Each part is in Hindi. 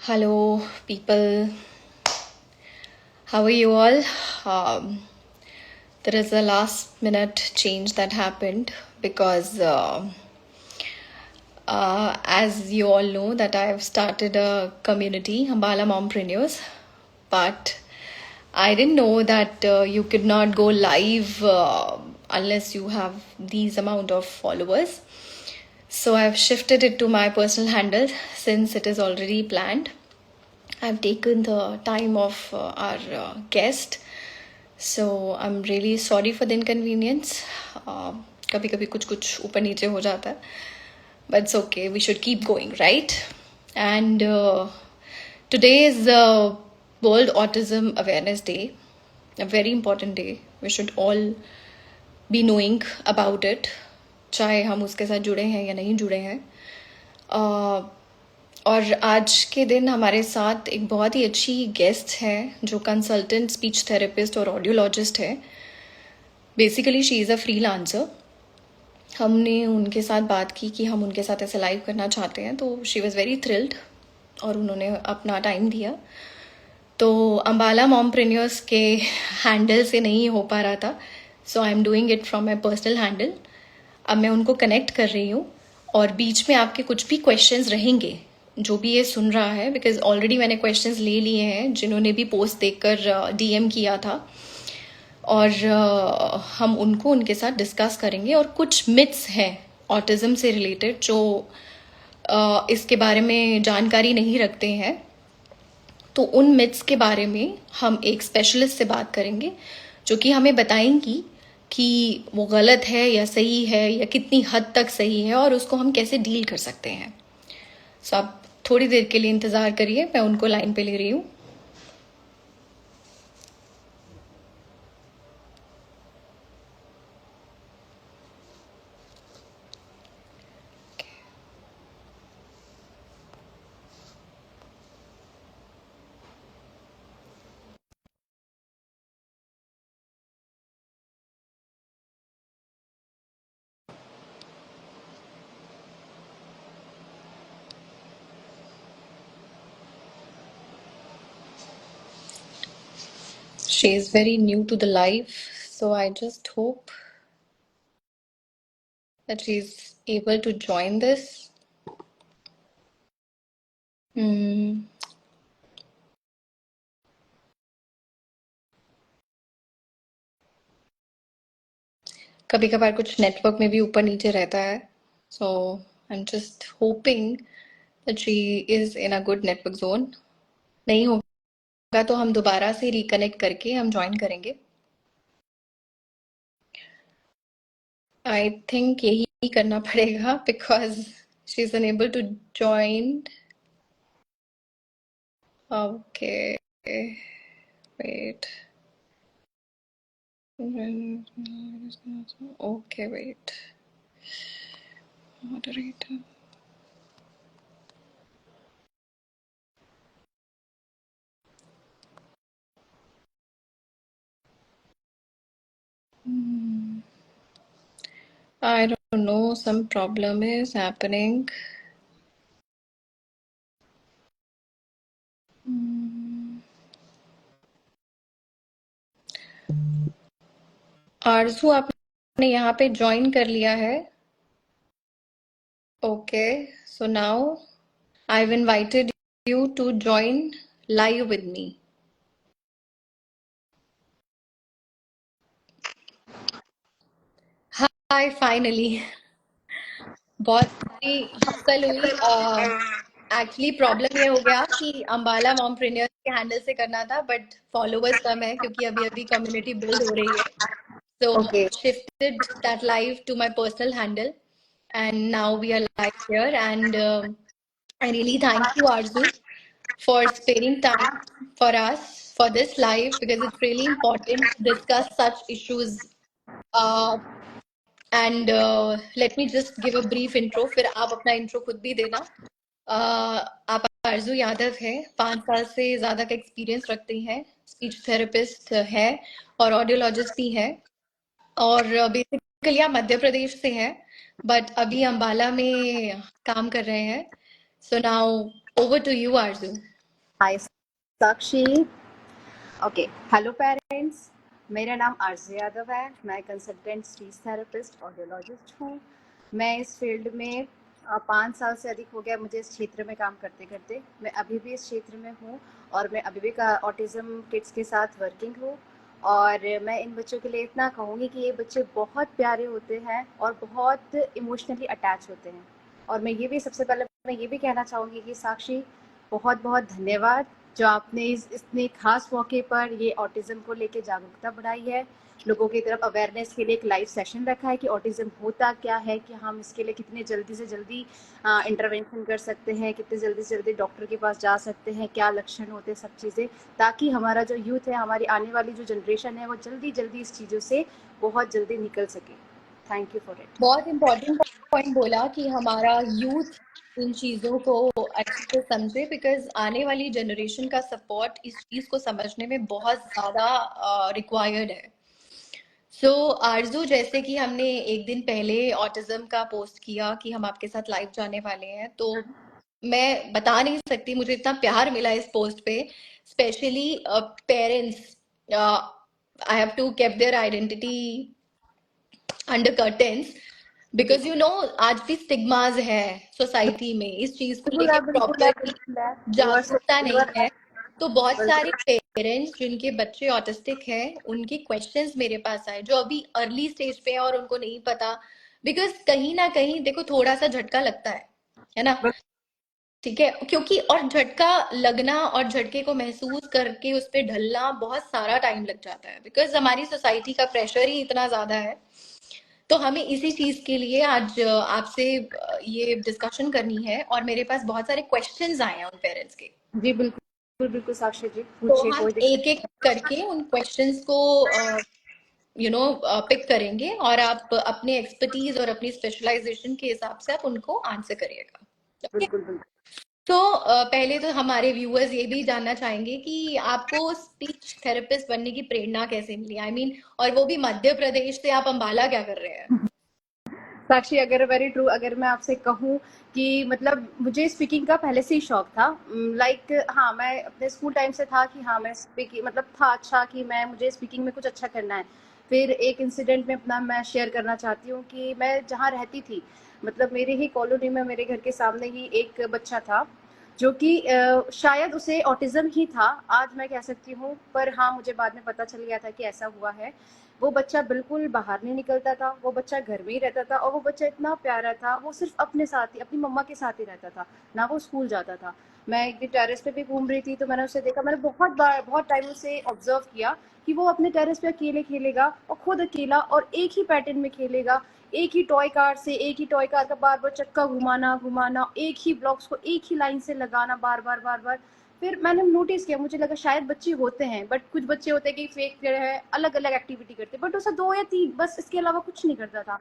Hello, people. How are you all? Um, there is a last minute change that happened because, as you all know, that I have started a community, Ambala Mompreneurs, but I didn't know that you could not go live unless you have these amount of followers. So I've shifted it to my personal handle since it is already planned. I've taken the time of our guest, so I'm really sorry for the inconvenience. कभी कभी कुछ कुछ ऊपर नीचे हो जाता है, but it's okay. We should keep going, right? And today is the World Autism Awareness Day, a very important day. We should all be knowing about it, चाहे हम उसके साथ जुड़े हैं या नहीं जुड़े हैं. और आज के दिन हमारे साथ एक बहुत ही अच्छी गेस्ट है जो कंसल्टेंट स्पीच थेरेपिस्ट और ऑडियोलॉजिस्ट है. Basically she is a freelancer. हमने उनके साथ बात की कि हम उनके साथ ऐसे लाइव करना चाहते हैं, तो शी वॉज़ वेरी थ्रिल्ड और उन्होंने अपना टाइम दिया. तो अम्बाला मॉमप्रेन्योर्स के हैंडल से नहीं हो पा रहा था, so I am doing it from my personal handle. अब मैं उनको कनेक्ट कर रही हूँ और बीच में आपके कुछ भी क्वेश्चंस रहेंगे जो भी ये सुन रहा है, बिकॉज ऑलरेडी मैंने क्वेश्चंस ले लिए हैं जिन्होंने भी पोस्ट देखकर डीएम किया था, और हम उनको उनके साथ डिस्कस करेंगे. और कुछ मिथ्स हैं ऑटिज्म से रिलेटेड जो इसके बारे में जानकारी नहीं रखते हैं, तो उन मिथ्स के बारे में हम एक स्पेशलिस्ट से बात करेंगे जो कि हमें बताएंगी कि वो गलत है या सही है या कितनी हद तक सही है और उसको हम कैसे डील कर सकते हैं. सो आप थोड़ी देर के लिए इंतज़ार करिए, मैं उनको लाइन पे ले रही हूँ. She is very new to the live, so I just hope that she's able to join this. Hmm. कभी कभार कुछ नेटवर्क में भी ऊपर नीचे रहता है, so I am just hoping that she is in a good network zone. नहीं होगा तो हम दोबारा से रिकनेक्ट करके हम ज्वाइन करेंगे. आई थिंक यही करना पड़ेगा because she is unable to join. Okay, wait. Okay, wait. Moderator. I don't know, some problem is happening. आरजू, आपने यहाँ पे ज्वाइन कर लिया है. Okay, so now I've invited you to join live with me. Hi, finally. बहुत सारी हसल हुई. एक्चुअली प्रॉब्लम ये हो गया कि अंबाला मॉमप्रेन्योर्स के हैंडल से करना था, बट फॉलोवर्स कम है क्योंकि अभी अभी कम्युनिटी बिल्ड हो रही है. So Okay. shifted that live to my personal handle, and now we are live here. And I really thank you, Arzu, for sparing time for us for this live because it's really important to discuss such issues. Uh, and let me just give a brief intro. फिर आप अपना intro खुद भी देना. आप आरजू यादव है, 5 साल से ज़्यादा का एक्सपीरियंस रखती हैं, स्पीच थेरेपिस्ट है और ऑडियोलॉजिस्ट भी है. और बेसिकली आप मध्य प्रदेश से हैं, बट अभी अंबाला में काम कर रहे हैं. So now over to you, Aarzoo. Hi Sakshi. Okay, hello parents. मेरा नाम आरजे यादव है। मैं कंसल्टेंट स्पीच थेरेपिस्ट ऑडियोलॉजिस्ट हूँ। मैं इस फील्ड में 5 साल से अधिक हो गया मुझे इस क्षेत्र में काम करते करते। मैं अभी भी इस क्षेत्र में हूँ और मैं अभी भी ऑटिज़म किड्स के साथ वर्किंग हूँ। और मैं इन बच्चों के लिए इतना कहूँगी कि ये बच्चे बहुत प्यारे होते हैं और बहुत इमोशनली अटैच होते हैं। और मैं ये भी सबसे पहले मैं ये भी कहना चाहूँगी कि साक्षी, बहुत बहुत धन्यवाद जो आपने इस इतने खास मौके पर ये ऑटिज्म को लेके जागरूकता बढ़ाई है, लोगों की तरफ अवेयरनेस के लिए एक लाइव सेशन रखा है कि ऑटिज्म होता क्या है, कि हम इसके लिए कितने जल्दी से जल्दी इंटरवेंशन कर सकते हैं, कितने जल्दी से जल्दी डॉक्टर के पास जा सकते हैं, क्या लक्षण होते हैं, सब चीज़ें, ताकि हमारा जो यूथ है, हमारी आने वाली जो जनरेशन है, वो जल्दी जल्दी इस चीज़ों से बहुत जल्दी निकल सके। Thank you for it. बहुत इम्पोर्टेंट पॉइंट बोला कि हमारा यूथ इन चीज़ों को अच्छे से समझे, बिकॉज आने वाली जनरेशन का सपोर्ट इस चीज़ को समझने में बहुत ज़्यादा रिक्वायर्ड है। सो आरजू, जैसे कि हमने एक दिन पहले ऑटिज्म का पोस्ट किया कि हम आपके साथ लाइव जाने वाले हैं, तो मैं बता नहीं सकती मुझे इतना प्यार मिला इस पोस्ट पे। Specially parents, I have to keep their identity under curtains, because you know आज भी स्टिग्माज है सोसाइटी में, इस चीज को बिल्कुल लेके है, बिल्कुल है, प्रॉपरली बिल्कुल है। यू आर सो, जागरूकता यू नहीं आर है। तो बहुत सारे बिल्कुल। पेरेंट्स जिनके बच्चे ऑटिस्टिक हैं, उनके क्वेश्चंस मेरे पास आए जो अभी अर्ली स्टेज पे है और उनको नहीं पता। बिकॉज कहीं ना कहीं देखो, थोड़ा सा झटका लगता है ना? ठीक है, क्योंकि और झटका लगना और झटके को महसूस करके उस पे ढलना बहुत सारा टाइम लग जाता है, बिकॉज हमारी सोसाइटी का प्रेशर ही इतना ज्यादा है। तो हमें इसी चीज के लिए आज आपसे ये डिस्कशन करनी है, और मेरे पास बहुत सारे क्वेश्चंस आए हैं उन पेरेंट्स के। जी बिल्कुल बिल्कुल साक्षी जी, तो पूछिए, हम कोई दिक्कत एक एक करके उन क्वेश्चंस को पिक करेंगे, और आप अपने एक्सपर्टीज और अपनी स्पेशलाइजेशन के हिसाब से आप उनको आंसर करिएगा। नहीं। ओके। बिल्कुल बिल्कुल। तो पहले तो हमारे व्यूअर्स ये भी जानना चाहेंगे कि आपको स्पीच थेरेपिस्ट बनने की प्रेरणा कैसे मिली, आई मीन, और वो भी मध्य प्रदेश से, आप अंबाला क्या कर रहे हैं? साक्षी, अगर वेरी ट्रू, अगर मैं आपसे कहूँ कि मतलब मुझे स्पीकिंग का पहले से ही शौक था। लाइक हाँ, मैं अपने स्कूल टाइम से था कि हाँ मैं स्पीकिंग मतलब था अच्छा कि मैं मुझे स्पीकिंग में कुछ अच्छा करना है। फिर एक इंसिडेंट में अपना मैं शेयर करना चाहती हूँ कि मैं जहाँ रहती थी, मतलब मेरे ही कॉलोनी में मेरे घर के सामने ही एक बच्चा था जो कि शायद उसे ऑटिज्म ही था, आज मैं कह सकती हूँ, पर हाँ मुझे बाद में पता चल गया था कि ऐसा हुआ है। वो बच्चा बिल्कुल बाहर नहीं निकलता था, वो बच्चा घर में ही रहता था, और वो बच्चा इतना प्यारा था, वो सिर्फ अपने साथ ही, अपनी मम्मा के साथ ही रहता था, ना वो स्कूल जाता था। मैं एक दिन टेरेस पे भी घूम रही थी तो मैंने उसे देखा, मैंने बहुत बार बहुत टाइम उसे ऑब्जर्व किया कि वो अपने टेरेस पे अकेले खेलेगा, और खुद अकेला, और एक ही पैटर्न में खेलेगा, एक ही टॉय कार से, एक ही टॉय कार का बार बार चक्का घुमाना घुमाना, एक ही ब्लॉक्स को एक ही लाइन से लगाना बार बार बार बार। फिर मैंने नोटिस किया, मुझे लगा शायद बच्चे होते हैं, बट कुछ बच्चे होते हैं कि फेक जो है अलग अलग एक्टिविटी करते हैं, बट उसे 2 या 3 बस, इसके अलावा कुछ नहीं करता था।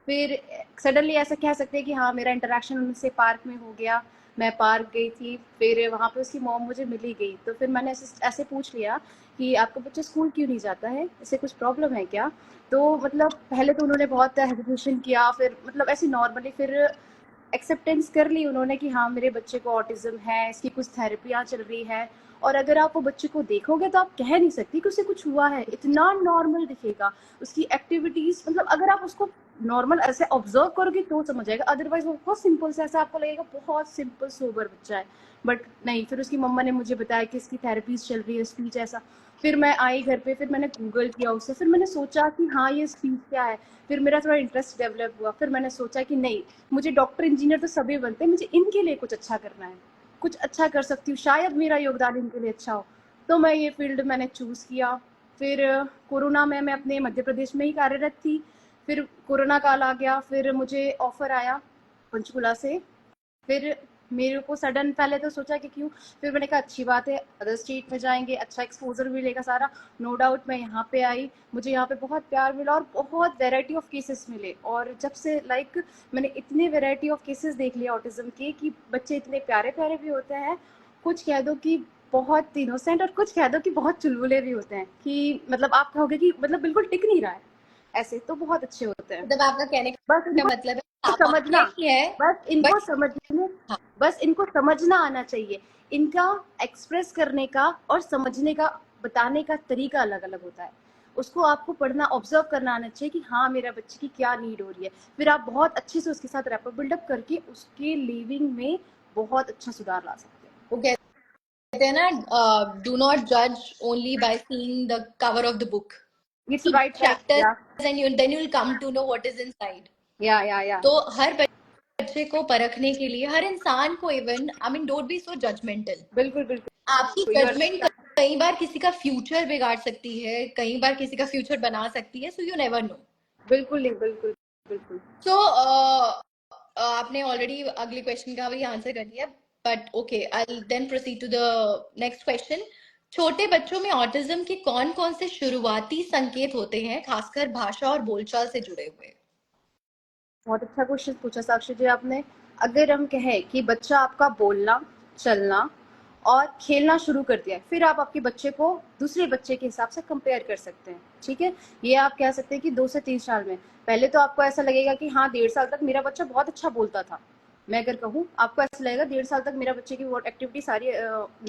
फिर सडनली ऐसा कह सकते हैं कि हाँ मेरा इंटरेक्शन उनसे पार्क में हो गया। मैं पार्क गई थी, फिर वहाँ पे उसकी मॉम मुझे मिली गई, तो फिर मैंने ऐसे ऐसे पूछ लिया कि आपका बच्चा स्कूल क्यों नहीं जाता है, इसे कुछ प्रॉब्लम है क्या? तो मतलब पहले तो उन्होंने बहुत हेजिटेशन किया, फिर मतलब ऐसे नॉर्मली फिर एक्सेप्टेंस कर ली उन्होंने कि हाँ मेरे बच्चे को ऑटिज्म है, इसकी कुछ थेरेपियाँ चल रही है। और अगर आप वो बच्चे को देखोगे तो आप कह नहीं सकती कि उसे कुछ हुआ है, इतना नॉर्मल दिखेगा। उसकी एक्टिविटीज, मतलब अगर आप उसको नॉर्मल ऐसे ऑब्जर्व करोगे तो समझ आएगा, अदरवाइज वो बहुत सिंपल से, ऐसा आपको लगेगा बहुत सिंपल सोबर बच्चा है। बट नहीं, फिर उसकी मम्मा ने मुझे बताया कि इसकी थेरेपीज चल रही है, स्पीच ऐसा। फिर मैं आई घर पे, फिर मैंने गूगल किया उससे, फिर मैंने सोचा कि हाँ ये स्पीच क्या है। फिर मेरा थोड़ा इंटरेस्ट डेवलप हुआ, फिर मैंने सोचा कि नहीं, मुझे डॉक्टर इंजीनियर तो सभी बनते हैं, मुझे इनके लिए कुछ अच्छा करना है, कुछ अच्छा कर सकती हूँ, शायद मेरा योगदान इनके लिए अच्छा हो। तो मैं ये फील्ड मैंने चूज़ किया। फिर कोरोना में मैं अपने मध्य प्रदेश में ही कार्यरत थी। फिर कोरोना काल आ गया, फिर मुझे ऑफर आया पंचकुला से। फिर मेरे को सडन, पहले तो सोचा कि क्यों, फिर मैंने कहा अच्छी बात है, अदर स्टेट में जाएंगे, अच्छा एक्सपोजर मिलेगा सारा। नो डाउट मैं यहाँ पे आई, मुझे यहाँ पे बहुत प्यार मिला और बहुत वेराइटी ऑफ केसेस मिले। और जब से लाइक मैंने इतने वेराइटी ऑफ केसेस देख लिए ऑटिज्म के, कि बच्चे इतने प्यारे प्यारे भी होते हैं, कुछ कह दो कि बहुत इनोसेंट, और कुछ कह दो कि बहुत चुलबुले भी होते हैं, कि मतलब आप कहोगे कि मतलब बिल्कुल टिक नहीं रहा है, ऐसे तो बहुत अच्छे होते हैं। मतलब आपका कहने बस का उनको मतलब है समझना, नहीं है, बस इनको बट समझने, हाँ, बस इनको समझना आना चाहिए। इनका एक्सप्रेस करने का और समझने का, बताने का तरीका अलग अलग होता है। उसको आपको पढ़ना, ऑब्जर्व करना आना चाहिए कि हाँ मेरा बच्चे की क्या नीड हो रही है। फिर आप बहुत अच्छे से उसके साथ रैपर बिल्डअप करके उसके लिविंग में बहुत अच्छा सुधार ला सकते हैं। वो कहते हैं ना, डू नॉट जज only by seeing the cover of the book, it's read right, right, या chapters and then you will come to know what is inside. या तो हर बच्चे को परखने के लिए, हर इंसान को, even I mean don't be so judgmental. बिल्कुल बिल्कुल, आपकी यू आर जजमेंट कई बार किसी का फ्यूचर बिगाड़ सकती है, कई बार किसी का फ्यूचर बना सकती है, सो यू नेवर नो। बिल्कुल नहीं, बिल्कुल बिल्कुल। सो आपने ऑलरेडी अगले क्वेश्चन का भी आंसर कर दिया, but okay, I then proceed to the next question. छोटे बच्चों में ऑटिज्म के कौन कौन से शुरुआती संकेत होते हैं, खासकर भाषा और बोलचाल से जुड़े हुए? बहुत अच्छा क्वेश्चन पूछा साक्षी जी आपने। अगर हम कहें कि बच्चा आपका बोलना, चलना और खेलना शुरू कर दिया है, फिर आप आपके बच्चे को दूसरे बच्चे के हिसाब से कंपेयर कर सकते हैं। ठीक है, ये आप कह सकते हैं कि 2 से 3 साल में। पहले तो आपको ऐसा लगेगा कि हाँ 1.5 साल तक मेरा बच्चा बहुत अच्छा बोलता था। मैं अगर कहूँ, आपको ऐसा लगेगा 1.5 साल तक मेरा बच्चे की वो एक्टिविटी सारी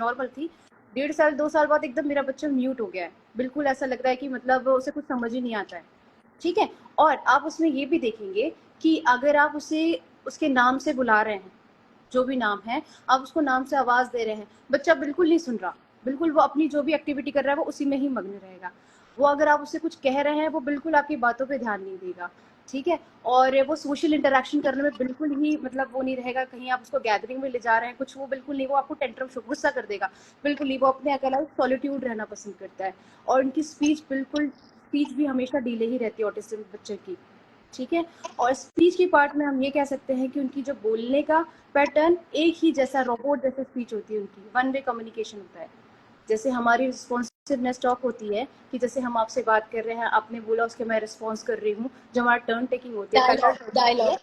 नॉर्मल थी। 1.5 साल 2 साल बाद एकदम मेरा बच्चा म्यूट हो गया है, बिल्कुल ऐसा लग रहा है कि मतलब उसे कुछ समझ ही नहीं आता है। ठीक है, और आप उसमें ये भी देखेंगे कि अगर आप उसे उसके नाम से बुला रहे हैं, जो भी नाम है, आप उसको नाम से आवाज दे रहे हैं, बच्चा बिल्कुल नहीं सुन रहा, बिल्कुल वो अपनी जो भी एक्टिविटी कर रहा है वो उसी में ही मग्न रहेगा। वो अगर आप उसे कुछ कह रहे हैं, वो बिल्कुल आपकी बातों पे ध्यान नहीं देगा। ठीक है, और वो सोशल इंटरेक्शन करने में बिल्कुल ही मतलब वो नहीं रहेगा। कहीं आप उसको गैदरिंग में ले जा रहे हैं कुछ, वो बिल्कुल नहीं, वो आपको टेंट्रम शो गुस्सा कर देगा। बिल्कुल नहीं, वो अपने अकेला सॉलिट्यूड रहना पसंद करता है। और उनकी स्पीच भी हमेशा डिले ही रहती है ऑटिज्म बच्चे की। ठीक है, और स्पीच की पार्ट में हम ये कह सकते हैं कि उनकी जो बोलने का पैटर्न एक ही जैसा, रोबोट जैसे स्पीच होती है उनकी, वन वे कम्युनिकेशन होता है। जैसे हमारी रिस्पॉन्सिवनेस टॉक होती है कि जैसे हम आपसे बात कर रहे हैं, आपने बोला उसके मैं रिस्पॉन्स कर रही हूँ, जो हमारा टर्न टेकिंग होती है, डायलॉग, पैटर्न होती है। डायलॉग।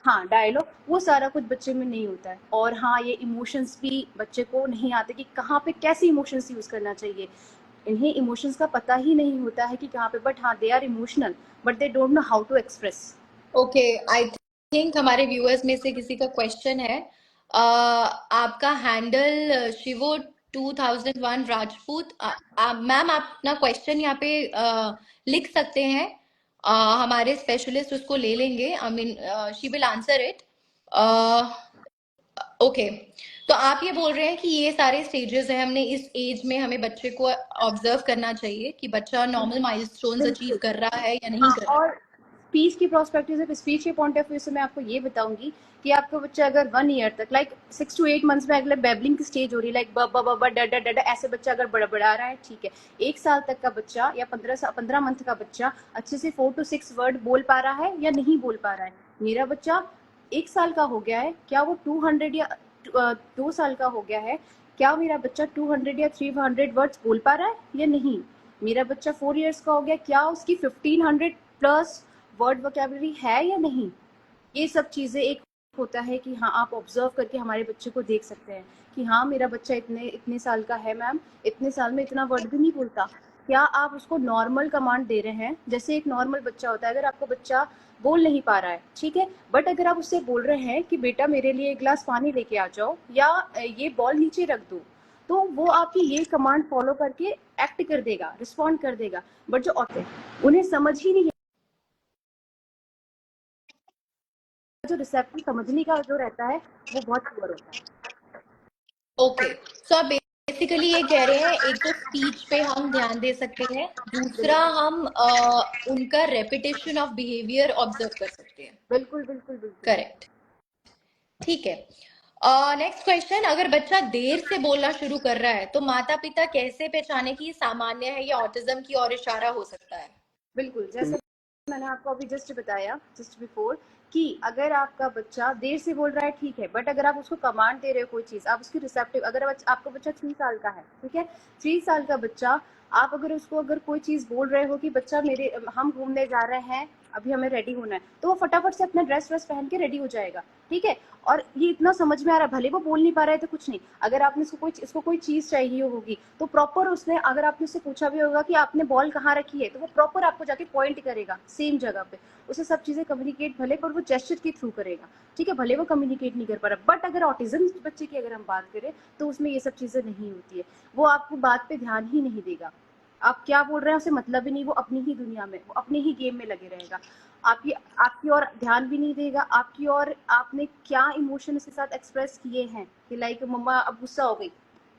हाँ, डायलॉग, वो सारा कुछ बच्चे में नहीं होता है। और हाँ, ये इमोशंस भी बच्चे को नहीं आते कि कहाँ पे कैसे इमोशंस यूज करना चाहिए। इन्हें इमोशंस का पता ही नहीं होता है कि कहाँ पे, बट हाँ they are emotional, but they don't know how to express. Okay, I think हमारे व्यूअर्स में से किसी का क्वेश्चन है। आपका हैंडल शिवो 2001 राजपूत। मैम, आप अपना क्वेश्चन यहाँ पे लिख सकते हैं। हमारे स्पेशलिस्ट उसको ले लेंगे। I mean she will answer it. Okay, तो आप ये बोल रहे हैं कि ये सारे स्टेजेस हैं, हमने इस एज में हमें बच्चे को ऑब्जर्व करना चाहिए कि बच्चा नॉर्मल माइलस्टोन्स अचीव बिल्कुल, कर रहा है या नहीं हाँ। कर रहा और स्पीच की प्रोस्पेक्टिव से, स्पीच के पॉइंट ऑफ व्यू से मैं आपको ये बताऊंगी कि आपका बच्चा अगर 1 ईयर तक, लाइक 6 to 8 मंथ्स में अगले बेबलिंग की स्टेज हो रही है, लाइक ब ब ब ब ड ड ड ड, ऐसे बच्चा अगर बड़बड़ा रहा है, ठीक है। 1 साल तक का बच्चा या 15 मंथ का बच्चा अच्छे से 4 to 6 वर्ड बोल पा रहा है या नहीं बोल पा रहा है। मेरा बच्चा 1 साल का हो गया है, क्या वो 200 या 2 साल का हो गया है, क्या मेरा बच्चा 200 या 300 वर्ड्स बोल पा रहा है या नहीं। मेरा बच्चा 4 ईयर्स का हो गया, क्या उसकी 1500+ वर्ड वोकेबलरी है या नहीं। ये सब चीजें एक होता है कि हाँ आप ऑब्जर्व करके हमारे बच्चे को देख सकते हैं कि हाँ मेरा बच्चा इतने इतने साल का है मैम, इतने साल में इतना वर्ड भी नहीं बोलता। क्या आप उसको नॉर्मल कमांड दे रहे हैं, जैसे एक नॉर्मल बच्चा होता है। अगर आपका बच्चा बोल नहीं पा रहा है, ठीक है, बट अगर आप उससे बोल रहे हैं कि बेटा मेरे लिए एक गिलास पानी लेके आ जाओ, या ये बॉल नीचे रख दो, तो वो आपकी ये कमांड फॉलो करके एक्ट कर देगा, रिस्पॉन्ड कर देगा। बट जो औरतें, उन्हें समझ ही नहीं, जो रिसेप्टिव समझने का जो रहता है वो बहुत पुअर होता है। ओके, सो आप बेसिकली ये कह रहे हैं, एक तो स्पीच पे हम ध्यान दे सकते हैं, दूसरा बिल्कुल हम उनका रेपिटेशन ऑफ बिहेवियर ऑब्जर्व कर सकते हैं। बिल्कुल बिल्कुल बिल्कुल। करेक्ट, ठीक है। नेक्स्ट क्वेश्चन, अगर बच्चा देर से बोलना शुरू कर रहा है तो माता पिता कैसे पहचाने कि ये सामान्य है या ऑटिज्म की ओर इशारा हो सकता है? बिल्कुल, जैसे मैंने आपको अभी जस्ट बताया, जस्ट बिफोर, कि अगर आपका बच्चा देर से बोल रहा है, ठीक है, बट अगर आप उसको कमांड दे रहे हो कोई चीज, आप उसकी रिसेप्टिव, अगर आपका बच्चा 3 साल का है, ठीक है, 3 साल का बच्चा, आप अगर उसको अगर कोई चीज बोल रहे हो कि बच्चा मेरे हम घूमने जा रहे हैं, अभी हमें रेडी होना है, तो वो फटाफट से अपना ड्रेस व्रेस पहन के रेडी हो जाएगा, ठीक है। और ये इतना समझ में आ रहा है, भले वो बोल नहीं पा रहा है तो कुछ नहीं, अगर आपने इसको कोई चीज चाहिए होगी तो प्रॉपर उसने, अगर आपने उससे पूछा भी होगा कि आपने बॉल कहाँ रखी है, तो वो प्रॉपर आपको जाके पॉइंट करेगा सेम जगह पे। उसे सब चीजें कम्युनिकेट भले पर वो जेस्चर के थ्रू करेगा, ठीक है, भले वो कम्युनिकेट नहीं कर पा रहा। बट अगर ऑटिज्म बच्चे की अगर हम बात करें तो उसमें ये सब चीजें नहीं होती है, वो आपको बात पे ध्यान ही नहीं देगा, आप क्या बोल रहे हैं उसे मतलब ही नहीं, वो अपनी ही दुनिया में, वो अपने ही गेम में लगे रहेगा, आपकी आपकी और ध्यान भी नहीं देगा, आपकी और आपने क्या इमोशन उसके साथ एक्सप्रेस किए हैं कि लाइक मम्मा अब गुस्सा हो गई,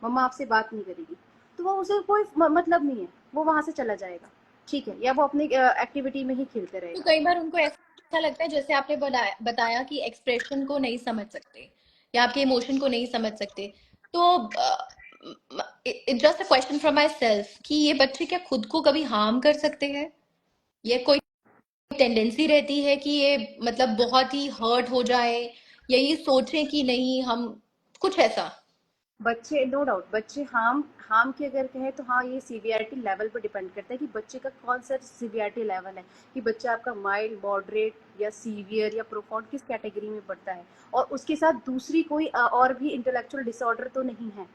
मम्मा आपसे बात नहीं करेगी, तो वो उसे कोई मतलब नहीं है, वो वहां से चला जाएगा, ठीक है, या वो अपनी एक्टिविटी में ही खेलते तो रहेगा। कई बार उनको ऐसा लगता है, जैसे आपने बताया कि एक्सप्रेशन को नहीं समझ सकते या आपके इमोशन को नहीं समझ सकते, तो it just a question from my self कि ये बच्चे क्या खुद को कभी हार्म कर सकते हैं, ये कोई टेंडेंसी रहती है कि ये मतलब बहुत ही हर्ट हो जाए या ये सोचें कि नहीं हम, कुछ ऐसा। बच्चे नो डाउट, बच्चे हार्म हार्म की अगर कहें तो हाँ, ये सीवियरिटी लेवल पर डिपेंड करता है कि बच्चे का कौन सा सीवियरिटी लेवल है, कि बच्चा आपका माइल्ड, मॉडरेट या सीवियर या प्रोफाउंड किस कैटेगरी में पड़ता है, और उसके साथ दूसरी कोई और भी इंटेलेक्चुअल डिसऑर्डर तो नहीं है,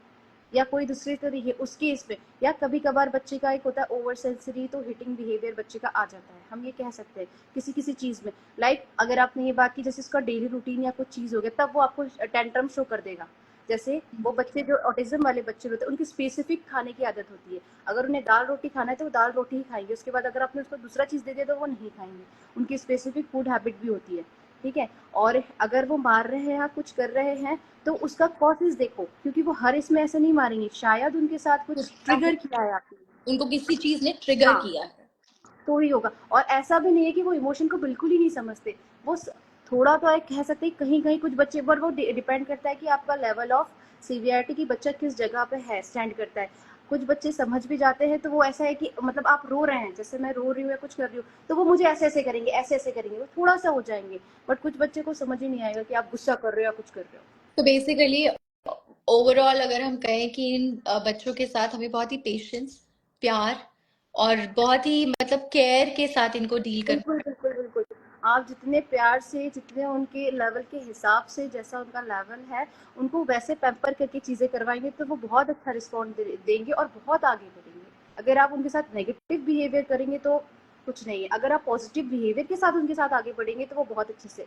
या कोई दूसरे तरीके उसके इसमें, या कभी कभार बच्चे का एक होता है ओवर सेंसरी, तो हिटिंग बिहेवियर बच्चे का आ जाता है, हम ये कह सकते हैं किसी किसी चीज में। लाइक अगर आपने ये बात की जैसे उसका डेली रूटीन या कुछ चीज हो गया, तब वो आपको टेंट्रम शो कर देगा। जैसे वो बच्चे जो ऑटिज्म वाले बच्चे होते हैं, उनकी स्पेसिफिक खाने की आदत होती है, अगर उन्हें दाल रोटी खाना है तो वो दाल रोटी ही खाएंगे, उसके बाद अगर आपने उसको दूसरा चीज दे दिया तो वो नहीं खाएंगे, उनकी स्पेसिफिक फूड हैबिट भी होती है, ठीक है। और अगर वो मार रहे हैं या कुछ कर रहे हैं तो उसका कॉजेज देखो, क्योंकि वो हर इसमें ऐसे नहीं मारेंगे, शायद उनके साथ कुछ कुछ ना ट्रिगर कुछ किया है आपने। उनको किसी चीज ने ट्रिगर हाँ, किया है। तो ही होगा, और ऐसा भी नहीं है कि वो इमोशन को बिल्कुल ही नहीं समझते, वो थोड़ा तो एक कह सकते हैं कहीं कहीं कुछ बच्चे पर, वो डिपेंड करता है कि आपका लेवल ऑफ सीवियरिटी की बच्चा किस जगह पे है, स्टैंड करता है। कुछ बच्चे समझ भी जाते हैं, तो वो ऐसा है कि मतलब आप रो रहे हैं, जैसे मैं रो रही हूँ या कुछ कर रही हूँ, तो वो मुझे ऐसे ऐसे करेंगे, ऐसे ऐसे करेंगे, वो थोड़ा सा हो जाएंगे। बट कुछ बच्चे को समझ ही नहीं आएगा कि आप गुस्सा कर रहे हो या कुछ कर रहे हो। तो बेसिकली ओवरऑल अगर हम कहें कि इन बच्चों के साथ हमें बहुत ही पेशेंस, प्यार और बहुत ही मतलब केयर के साथ इनको डील करना। बिल्कुल, बिल्कुल, बिल्कुल। आप जितने प्यार से, जितने उनके लेवल के हिसाब से, जैसा उनका लेवल है, उनको वैसे पैम्पर करके चीज़ें करवाएँगे, तो वो बहुत अच्छा रिस्पॉन्ड देंगे और बहुत आगे बढ़ेंगे। अगर आप उनके साथ नेगेटिव बिहेवियर करेंगे तो कुछ नहीं है, अगर आप पॉजिटिव बिहेवियर के साथ उनके साथ आगे बढ़ेंगे तो वो बहुत अच्छे से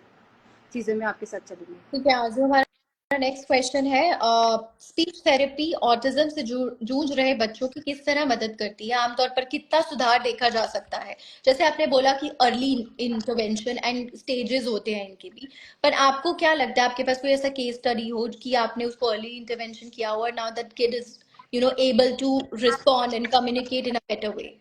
चीज़ें में आपके साथ चलेंगे। ठीक है, जो हमारा नेक्स्ट क्वेश्चन है, स्पीच थेरेपी ऑटिज्म से जूझ रहे बच्चों की किस तरह मदद करती है, आमतौर पर कितना सुधार देखा जा सकता है। जैसे आपने बोला कि अर्ली इंटरवेंशन एंड स्टेजेस होते हैं इनके भी, पर आपको क्या लगता है, आपके पास कोई ऐसा केस स्टडी हो कि आपने उसको अर्ली इंटरवेंशन किया हो, now that kid is able to respond and communicate in a better way.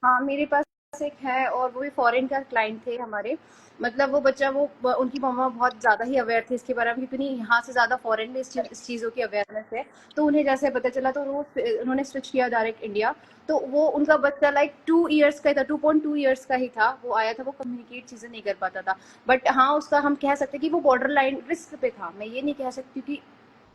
हाँ, मेरे पास एक है, और वो भी फॉरेन का क्लाइंट थे हमारे। मतलब वो बच्चा, वो उनकी मम्मा बहुत ज़्यादा ही अवेयर थे इसके बारे में, क्योंकि यहाँ से ज़्यादा फॉरेन में इस चीज़ों की अवेयरनेस है। तो उन्हें जैसे पता चला तो उन्होंने स्विच किया डायरेक्ट इंडिया। तो वो उनका बच्चा लाइक 2 इयर्स का ही था, 2.2 इयर्स का ही था, वो आया था, वो कम्युनिकेट चीज़ें नहीं कर पाता था। बट हाँ, उसका हम कह सकते हैं कि वो बॉर्डर लाइन रिस्क पे था, मैं ये नहीं कह सकती कि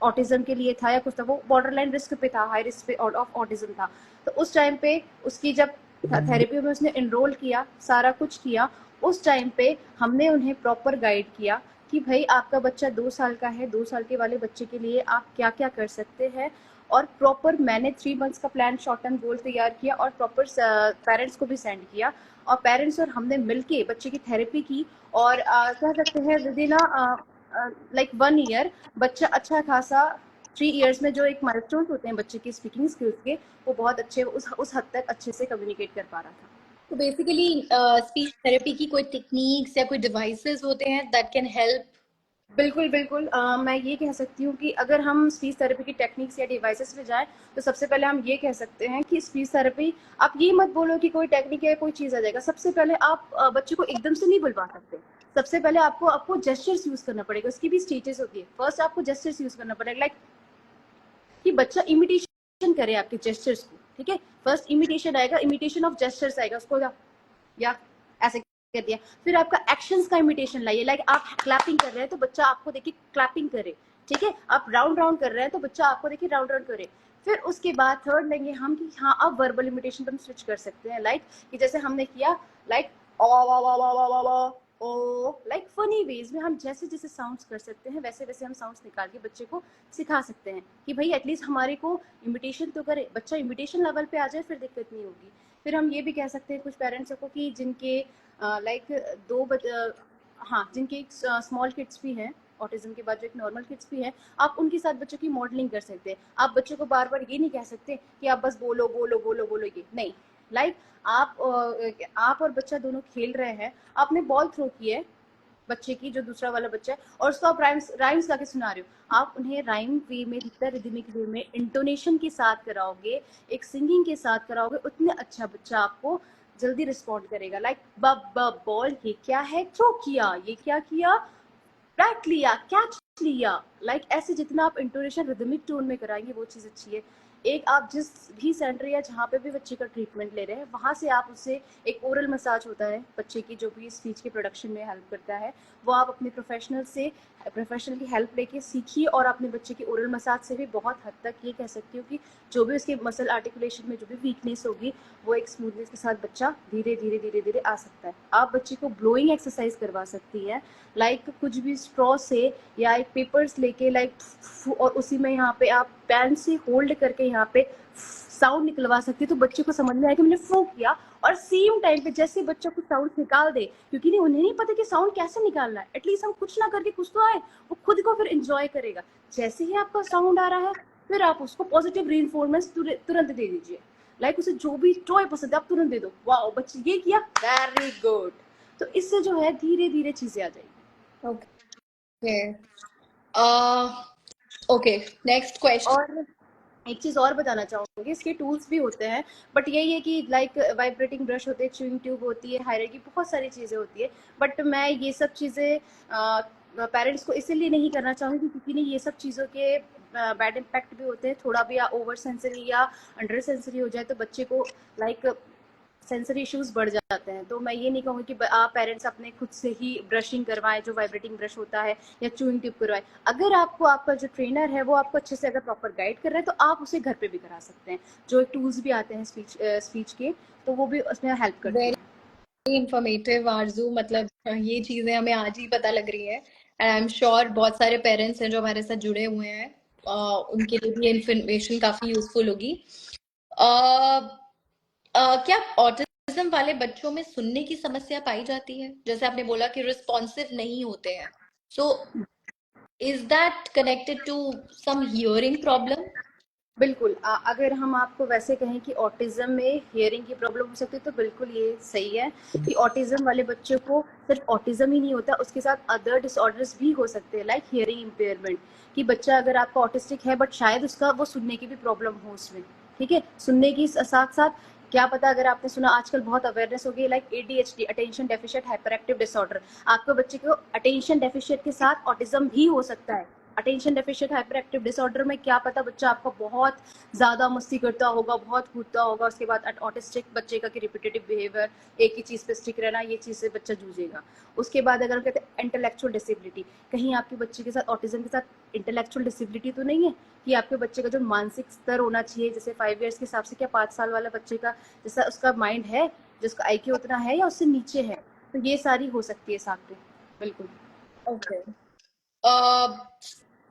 ऑटिज्म के लिए था या कुछ था, वो बॉर्डर लाइन रिस्क पे था, हाई रिस्क पे ऑफ ऑटिज्म था। तो उस टाइम पे उसकी जब थेरेपी में उसने एनरोल किया, सारा कुछ किया, उस टाइम पे हमने उन्हें प्रॉपर गाइड किया कि भाई आपका बच्चा 2 साल का है, 2 साल के वाले बच्चे के लिए आप क्या क्या कर सकते हैं। और प्रॉपर मैंने 3 मंथ्स का प्लान, शॉर्ट टर्म गोल तैयार किया और प्रॉपर पेरेंट्स को भी सेंड किया, और पेरेंट्स और हमने मिलके बच्चे की थेरेपी की। और कह सकते हैं विद इन लाइक 1 ईयर बच्चा अच्छा खासा, 3 इयर्स में जो एक माइलस्टोन होते हैं बच्चे की स्पीकिंग स्किल्स के, वो बहुत अच्छे, उस हद तक अच्छे से कम्युनिकेट कर पा रहा था। तो बेसिकली स्पीच थेरेपी की कोई टेक्निक्स या कोई डिवाइसेस होते हैं दैट कैन हेल्प। बिल्कुल, बिल्कुल। मैं ये कह सकती हूँ कि अगर हम स्पीच थेरेपी की टेक्निक्स या डिवाइसेस पे जाएँ, तो सबसे पहले हम ये कह सकते हैं कि स्पीच थेरेपी, आप ये मत बोलो कि कोई टेक्निक या कोई चीज़ आ जाएगा। सबसे पहले आप बच्चे को एकदम से नहीं बुलवा सकते। सबसे पहले आपको आपको जेस्चर्स यूज़ करना पड़ेगा, उसकी भी स्टेजेस होती है। फर्स्ट आपको जेस्चर्स यूज़ करना पड़ेगा, लाइक कि बच्चा इमिटेशन करे आपके जेस्चर्स को, ठीक है। फर्स्ट इमिटेशन आएगा, इमिटेशन ऑफ जेस्चर्स आएगा, उसको या ऐसे कर दिया। फिर आपका एक्शंस का इमिटेशन लाइए, लाइक आप क्लैपिंग कर रहे हैं तो बच्चा आपको देखिए क्लैपिंग करे, ठीक है। आप राउंड राउंड कर रहे हैं तो बच्चा आपको देखिए राउंड राउंड करे। फिर उसके बाद थर्ड लेंगे हम कि हाँ, अब वर्बल इमिटेशन पर हम स्विच कर सकते हैं, लाइक कि जैसे हमने किया, like oh, like funny ways में हम जैसे जैसे साउंड्स कर सकते हैं वैसे वैसे हम साउंड्स निकाल के बच्चे को सिखा सकते हैं कि भाई एटलीस्ट हमारे को इमिटेशन तो करे, बच्चा इमिटेशन लेवल पे आ जाए फिर दिक्कत नहीं होगी। फिर हम ये भी कह सकते हैं कुछ पेरेंट्स को कि जिनके लाइक हाँ, जिनके स्मॉल किड्स भी हैं, ऑटिज्म के बाद जो एक नॉर्मल किड्स भी हैं, आप उनके साथ बच्चों की मॉडलिंग कर सकते हैं। आप बच्चों को बार बार ये नहीं कह सकते कि आप बस बोलो बोलो बोलो बोलो, ये नहीं। लाइक आप और बच्चा दोनों खेल रहे हैं, आपने बॉल थ्रो की है बच्चे की, जो दूसरा वाला बच्चा है, और उसको आप राइम्स राइम्स गा के सुना रहे हो, आप उन्हें राइम वे में, रिदमिक वे में, इंटोनेशन के साथ कराओगे, एक सिंगिंग के साथ कराओगे, उतने अच्छा बच्चा आपको जल्दी रिस्पॉन्ड करेगा। लाइक बॉल, ये क्या है, थ्रो किया, ये क्या किया, बैट लिया, कैच लिया। लाइक ऐसे जितना आप इंटोनेशन रिदमिक टोन में कराएंगे वो चीज़ अच्छी है। एक आप जिस भी सेंटर या जहाँ पे भी बच्चे का ट्रीटमेंट ले रहे हैं वहाँ से आप उससे, एक ओरल मसाज होता है बच्चे की जो भी स्पीच के प्रोडक्शन में हेल्प करता है, वो आप अपने प्रोफेशनल की हेल्प लेके सीखिए, और अपने बच्चे की ओरल मसाज से भी बहुत हद तक ये कह सकती हूँ कि जो भी उसके मसल आर्टिकुलेशन में जो भी वीकनेस होगी वो एक स्मूथनेस के साथ बच्चा धीरे धीरे धीरे धीरे आ सकता है। आप बच्चे को ब्लोइंग एक्सरसाइज करवा सकती है, लाइक कुछ भी स्ट्रॉ से या एक पेपर्स लेके, लाइक और उसी में यहाँ पे आप पेन से होल्ड करके यहाँ पे साउंड निकलवा सकती है, तो बच्चे को समझ में आया कि मैंने फू किया, और सेम टाइम पे जैसे बच्चा कुछ साउंड निकाल दे, क्योंकि नहीं, उन्हें नहीं पता कि साउंड कैसे निकालना है, एटलीस्ट हम कुछ ना करके कुछ तो आए, वो खुद को फिर एंजॉय करेगा। जैसे ही आपका साउंड आ रहा है फिर आप उसको पॉजिटिव रीइंफोर्समेंट तुरंत दे दीजिए। लाइक उसे जो भी टॉय पसंद है आप तुरंत दे दो, वाओ बच्चे ये किया, वेरी गुड। तो इससे जो है धीरे धीरे चीजें आ जाएगी। ओके। Okay, next question. और एक चीज और बताना चाहूंगी, इसके टूल्स भी होते हैं, बट यही है कि लाइक वाइब्रेटिंग ब्रश होते हैं, च्यूइंग ट्यूब होती है, हायरार्की, बहुत सारी चीजें होती है, बट मैं ये सब चीजें पेरेंट्स को इसीलिए नहीं करना चाहूंगी क्योंकि नहीं, ये सब चीजों के बैड इम्पैक्ट भी होते हैं। थोड़ा भी ओवर सेंसरी या अंडर सेंसरी हो जाए तो बच्चे को लाइक सेंसरी इश्यूज बढ़ जाते हैं। तो मैं ये नहीं कहूँगी कि आप पेरेंट्स अपने खुद से ही ब्रशिंग करवाएं, जो वाइब्रेटिंग ब्रश होता है, या चूइंग ट्यूब करवाएं। अगर आपको आपका जो ट्रेनर है वो आपको अच्छे से अगर प्रॉपर गाइड कर रहा है तो आप उसे घर पे भी करा सकते हैं। जो टूल्स भी आते हैं स्पीच के, तो वो भी उसमें हेल्प करते हैं। वेरी इंफॉर्मेटिव आरजू, मतलब ये चीजें हमें आज ही पता लग रही है, एंड आई एम श्योर बहुत सारे पेरेंट्स हैं जो हमारे साथ जुड़े हुए हैं, उनके लिए भी इंफॉर्मेशन काफी यूजफुल होगी। क्या ऑटिज्म वाले बच्चों में सुनने की समस्या पाई जाती है? जैसे आपने बोला कि रिस्पॉन्सिव नहीं होते हैं, so is that connected to some hearing problem? बिल्कुल, अगर हम आपको वैसे कहें कि ऑटिज्म में हियरिंग की प्रॉब्लम हो सकती है तो बिल्कुल ये सही है कि ऑटिज्म वाले बच्चों को सिर्फ ऑटिज्म ही नहीं होता, उसके साथ अदर डिसऑर्डर्स भी हो सकते हैं, लाइक हियरिंग इम्पेयरमेंट। कि बच्चा अगर आपका ऑटिस्टिक है बट शायद उसका वो सुनने की भी प्रॉब्लम हो उसमें, ठीक है, सुनने की साथ साथ, क्या पता अगर आपने सुना, आजकल बहुत अवेयरनेस हो गई, like ADHD, attention deficient hyper active disorder. आपके बच्चे को अटेंशन डेफिशिएंट के साथ ऑटिज्म भी हो सकता है। Attention deficient hyper active disorder में क्या पता बच्चा आपका बहुत ज्यादा मस्ती करता होगा, बहुत कूदता होगा, उसके बाद ऑटिस्टिक बच्चे का कि रिपीटेटिव बिहेवियर, एक ही चीज पे स्टिक रहना, ये चीज से बच्चा जूझेगा। उसके बाद अगर हम कहते हैं इंटेलेक्चुअल डिसेबिलिटी, कहीं आपके बच्चे के साथ ऑटिज्म के साथ इंटेलेक्चुअल डिसेबिलिटी तो नहीं है, कि आपके बच्चे का जो मानसिक स्तर होना चाहिए, जैसे 5 ईयर्स के हिसाब से, क्या 5 साल वाला बच्चे का जैसा उसका माइंड है, जिसका आईक्यू उतना है, या उससे नीचे है, तो ये सारी हो सकती है साथ में। बिल्कुल। ओके।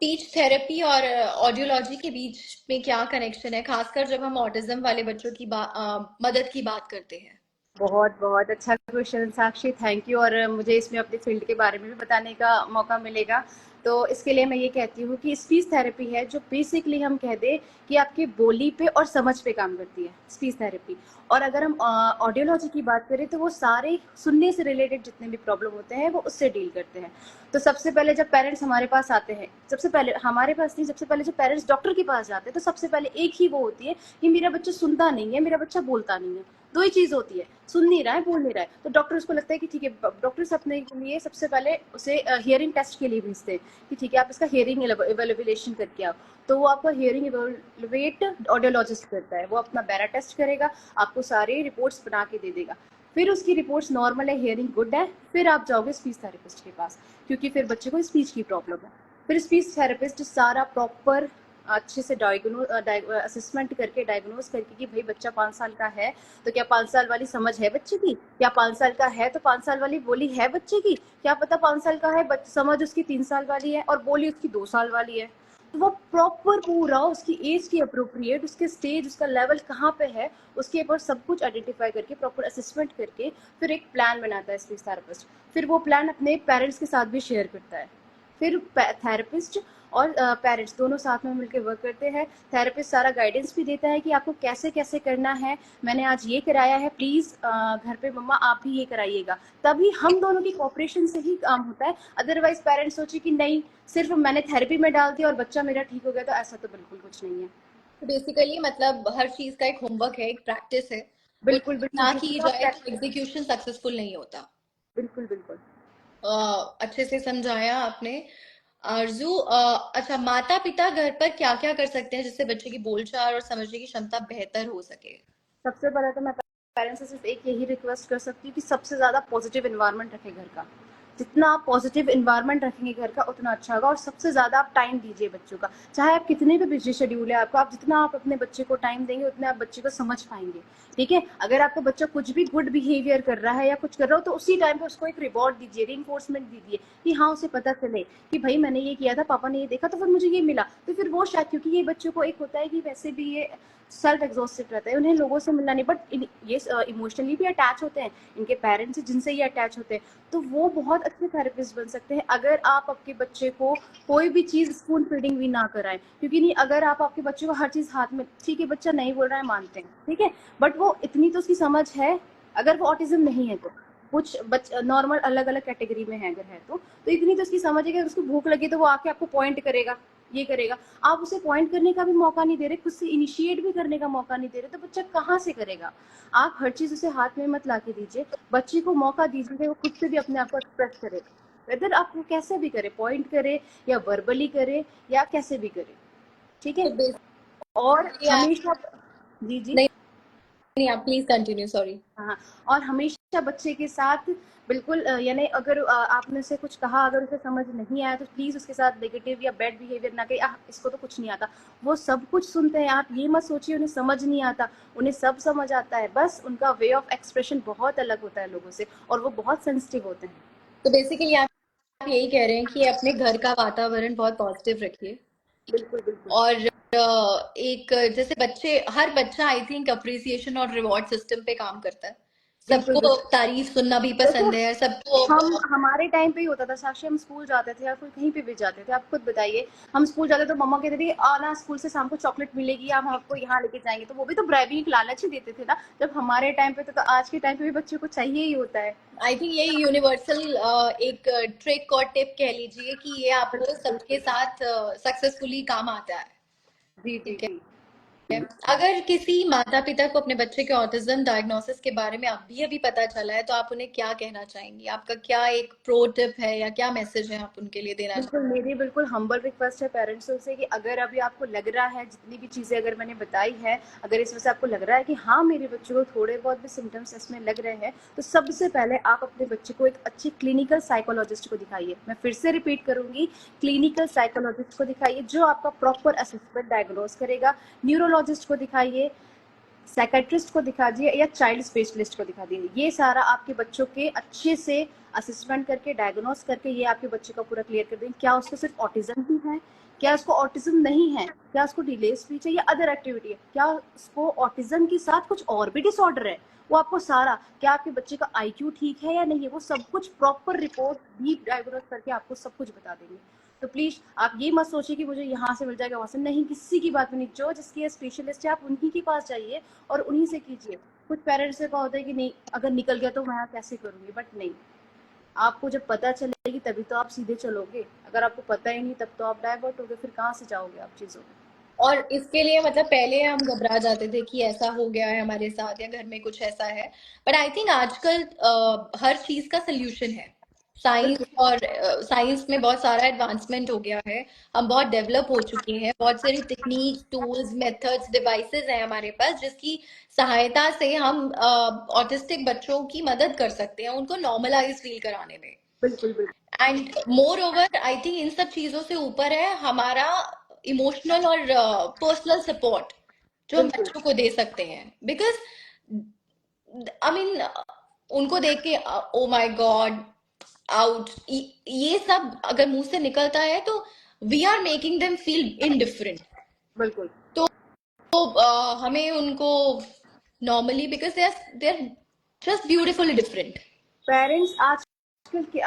स्पीच थेरेपी और ऑडियोलॉजी के बीच में क्या कनेक्शन है, खासकर जब हम ऑटिज्म वाले बच्चों की मदद की बात करते हैं? बहुत बहुत अच्छा क्वेश्चन साक्षी, थैंक यू। और मुझे इसमें अपने फील्ड के बारे में भी बताने का मौका मिलेगा। तो इसके लिए मैं ये कहती हूँ कि स्पीच थेरेपी है जो बेसिकली हम कह दें कि आपकी बोली पे और समझ पे काम करती है स्पीच थेरेपी। और अगर हम ऑडियोलॉजी की बात करें तो वो सारे सुनने से रिलेटेड जितने भी प्रॉब्लम होते हैं वो उससे डील करते हैं। तो सबसे पहले जब पेरेंट्स हमारे पास आते हैं, सबसे पहले हमारे पास नहीं, सबसे पहले जब पेरेंट्स डॉक्टर के पास जाते हैं तो सबसे पहले एक ही वो होती है कि मेरा बच्चा सुनता नहीं है, मेरा बच्चा बोलता नहीं है। दो ही चीज होती है, सुन नहीं रहा है, बोल नहीं रहा है। तो डॉक्टर उसको लगता है कि ठीक है, डॉक्टर्स अपने लिए सबसे पहले उसे हियरिंग टेस्ट के लिए भेजते हैं कि ठीक है आप इसका हियरिंग इवेल्युएशन करके आओ। तो वो आपका हियरिंग इवेल्युएट ऑडियोलॉजिस्ट करता है, वो अपना बैरा टेस्ट करेगा, आपको सारी रिपोर्ट्स बना के दे देगा। फिर उसकी रिपोर्ट्स नॉर्मल है, हियरिंग गुड है, फिर आप जाओगे स्पीच थेरेपिस्ट के पास, क्योंकि फिर बच्चे को स्पीच की प्रॉब्लम है। फिर स्पीच थेरेपिस्ट सारा प्रॉपर अच्छे से असेसमेंट करके डायग्नोज करके कि भाई बच्चा 5 साल का है, तो क्या 5 साल वाली समझ है बच्चे की, क्या 5 साल का है तो 5 साल वाली बोली है बच्चे की, क्या पता 5 साल का है समझ उसकी 3 साल वाली है और बोली उसकी 2 साल वाली है। तो वो प्रॉपर पूरा उसकी एज की अप्रोप्रिएट, उसके स्टेज, उसका लेवल कहाँ पे है, उसके ऊपर सब कुछ आइडेंटिफाई करके प्रॉपर असेसमेंट करके फिर एक प्लान बनाता है स्पीच थेरेपिस्ट। फिर वो प्लान अपने पेरेंट्स के साथ भी शेयर करता है। फिर थेरेपिस्ट और पेरेंट्स दोनों साथ में मिलकर वर्क करते हैं। थेरेपिस्ट सारा गाइडेंस भी देता है कि आपको कैसे कैसे करना है, मैंने आज ये कराया है, प्लीज घर पे मम्मा आप भी ये कराइएगा। तभी हम दोनों की कॉपरेशन से ही काम होता है। अदरवाइज पेरेंट्स सोचे कि नहीं सिर्फ मैंने थेरेपी में डाल दिया और बच्चा मेरा ठीक हो गया, तो ऐसा तो बिल्कुल कुछ नहीं है। तो बेसिकली मतलब हर चीज का एक होमवर्क है, एक प्रैक्टिस है। वो बिल्कुल बिल्कुल ना किसी की का जाए तो एग्जीक्यूशन सक्सेसफुल नहीं होता। बिल्कुल बिल्कुल। अच्छे से समझाया आपने। आरजू, अच्छा, माता पिता घर पर क्या क्या कर सकते हैं जिससे बच्चे की बोलचाल और समझने की क्षमता बेहतर हो सके? सबसे पहले तो मैं पेरेंट्स से सिर्फ एक यही रिक्वेस्ट कर सकती हूँ कि सबसे ज़्यादा पॉजिटिव इन्वायरमेंट रखें घर का। जितना आप पॉजिटिव इन्वायरमेंट रखेंगे घर का उतना अच्छा होगा। और सबसे ज़्यादा आप टाइम दीजिए बच्चों का, चाहे आप कितने भी बिजी शेड्यूल है आपका, आप जितना आप अपने बच्चे को टाइम देंगे उतने आप बच्चे को समझ पाएंगे। ठीक है, अगर आपका बच्चा कुछ भी गुड बिहेवियर कर रहा है या कुछ कर रहा हो तो उसी टाइम पे उसको एक रिवॉर्ड दीजिए, रीइंफोर्समेंट दीजिए कि हाँ उसे पता चले कि भाई मैंने ये किया था, पापा ने ये देखा तो फिर मुझे ये मिला। तो फिर वो शायद, क्योंकि ये बच्चों को एक होता है कि वैसे भी ये सेल्फ एग्जॉस्टेड रहता है, उन्हें लोगों से मिलना नहीं, बट ये इमोशनली भी अटैच होते हैं इनके पेरेंट्स से जिनसे ये अटैच होते हैं। तो वो बहुत अच्छे थेरेपिस्ट बन सकते हैं अगर आप आपके बच्चे को कोई भी चीज स्पून फीडिंग भी ना कराएं। क्योंकि नहीं, अगर आप आपके बच्चे को हर चीज हाथ में, ठीक है बच्चा नहीं बोल रहा है मानते हैं, ठीक है, बट वो इतनी तो उसकी समझ है, अगर वो ऑटिज्म नहीं है तो कुछ नॉर्मल अलग अलग कैटेगरी में है अगर है तो इतनी तो उसकी समझ है कि उसको भूख लगी तो वो आके आपको पॉइंट करेगा, ये करेगा। आप उसे पॉइंट करने का भी मौका नहीं दे रहे, खुद से इनिशिएट भी करने का मौका नहीं दे रहे, तो बच्चा कहाँ से करेगा। आप हर चीज उसे हाथ में मत ला के दीजिए, बच्चे को मौका दीजिए कि वो खुद से भी अपने आप को एक्सप्रेस करे। वेदर आप वो कैसे भी करे, पॉइंट करे या वर्बली करे या कैसे भी करे, ठीक है। तो और बेसिकली आप, हमेशा, जी जी, नहीं, नहीं, आप प्लीज कंटिन्यू, सॉरी। हाँ, और हमेशा बच्चे के साथ बिल्कुल यानी अगर आपने से कुछ कहा अगर उसे समझ नहीं आया तो प्लीज उसके साथ नेगेटिव या बैड बिहेवियर ना करिए, इसको तो कुछ नहीं आता। वो सब कुछ सुनते हैं, आप ये मत सोचिए उन्हें समझ नहीं आता, उन्हें सब समझ आता है, बस उनका वे ऑफ एक्सप्रेशन बहुत अलग होता है लोगों से और वो बहुत सेंसिटिव होते हैं। तो बेसिकली आप यही कह रहे हैं कि अपने घर का वातावरण बहुत पॉजिटिव रखिए। बिल्कुल बिल्कुल और एक जैसे बच्चे, हर बच्चा आई थिंक अप्रिसिएशन और रिवॉर्ड सिस्टम पे काम करता है। बिल्कुल सबको बिल्कुल। तारीफ सुनना भी देखो, पसंद है, सबको। हम हमारे टाइम पे ही होता था साक्षी, हम स्कूल जाते थे या फिर कहीं पे भी जाते थे, आप खुद बताइए, हम स्कूल जाते तो मम्मा कहते थे आना स्कूल से शाम को चॉकलेट मिलेगी या हम आपको यहाँ लेके जाएंगे, तो वो भी तो ब्राइबिंग लालच ही देते थे ना जब हमारे टाइम पे। तो आज के टाइम पे भी बच्चों को चाहिए ही होता है। आई थिंक यही यूनिवर्सल एक ट्रिक और टिप कह लीजिए कि ये आपको बिल्कुल सबके बिल्कुल। साथ सक्सेसफुली काम आता है। जी जी ठीक है। जी। अगर किसी माता पिता को अपने बच्चे के ऑटिज्म डायग्नोसिस के बारे में अभी अभी पता चला है तो आप उन्हें क्या कहना चाहेंगी? आपका क्या एक प्रो टिप है या क्या मैसेज है आप उनके लिए देना बिल्कुल, मेरी बिल्कुल हम्बल रिक्वेस्ट है पेरेंट्स से कि अगर अभी आपको लग रहा है, जितनी भी चीज़ें अगर मैंने बताई है, अगर इसमें से आपको लग रहा है कि हाँ मेरे बच्चे को थोड़े बहुत भी सिम्टम्स इसमें लग रहे हैं, तो सबसे पहले आप अपने बच्चे को एक अच्छी क्लिनिकल साइकोलॉजिस्ट को दिखाइए। मैं फिर से रिपीट करूंगी, क्लिनिकल साइकोलॉजिस्ट को दिखाइए जो आपका प्रॉपर असेसमेंट डायग्नोज करेगा। न्यूरोलॉजिस्ट को दिखाइए, साइकेट्रिस्ट को दिखा दिए या चाइल्ड स्पेशलिस्ट को दिखा दिए। ये सारा आपके बच्चों के अच्छे से असेसमेंट करके डायग्नोस करके ये आपके बच्चे का पूरा क्लियर कर देंगे, क्या उसको सिर्फ ऑटिज्म ही है, क्या उसको ऑटिज्म नहीं है, क्या उसको डिले स्पीच है या अदर एक्टिविटी है, क्या उसको ऑटिज्म के साथ कुछ और भी डिसऑर्डर है। वो आपको सारा, क्या आपके बच्चे का आईक्यू ठीक है या नहीं है, वो सब कुछ प्रॉपर रिपोर्ट डीप डायग्नोस करके आपको सब कुछ बता देंगे। तो प्लीज आप ये मत सोचिए कि मुझे यहाँ से मिल जाएगा वहां से, नहीं, किसी की बात नहीं, जो जिसकी स्पेशलिस्ट है आप उन्हीं के पास जाइए और उन्हीं से कीजिए। कुछ पेरेंट्स से कहा होता है कि नहीं अगर निकल गया तो मैं कैसे करूंगी, बट नहीं, आपको जब पता चलेगी तभी तो आप सीधे चलोगे, अगर आपको पता ही नहीं तब तो आप डाइवर्ट होगे, फिर कहाँ से जाओगे आप चीजों में। और इसके लिए मतलब पहले हम घबरा जाते थे कि ऐसा हो गया है हमारे साथ या घर में कुछ ऐसा है। बट आई थिंक आजकल हर चीज का सोल्यूशन है। साइंस, बिल्कुल और साइंस में बहुत सारा एडवांसमेंट हो गया है। हम बहुत डेवलप हो चुके हैं, बहुत सारी टेक्निक्स, टूल्स, मेथड्स, डिवाइसेस हैं हमारे पास जिसकी सहायता से हम ऑटिस्टिक बच्चों की मदद कर सकते हैं उनको नॉर्मलाइज फील कराने में। बिल्कुल बिल्कुल। And more over I think in सब चीजों से ऊपर है हमारा इमोशनल और पर्सनल सपोर्ट जो हम बिल्कुल बच्चों को दे सकते हैं, बिकॉज आई मीन उनको देख के ओ माय गॉड आउट, ये सब अगर मुंह से निकलता है तो we are making them feel indifferent. बिल्कुल। तो हमें उनको normally, because they are just beautifully different. Parents आजकल की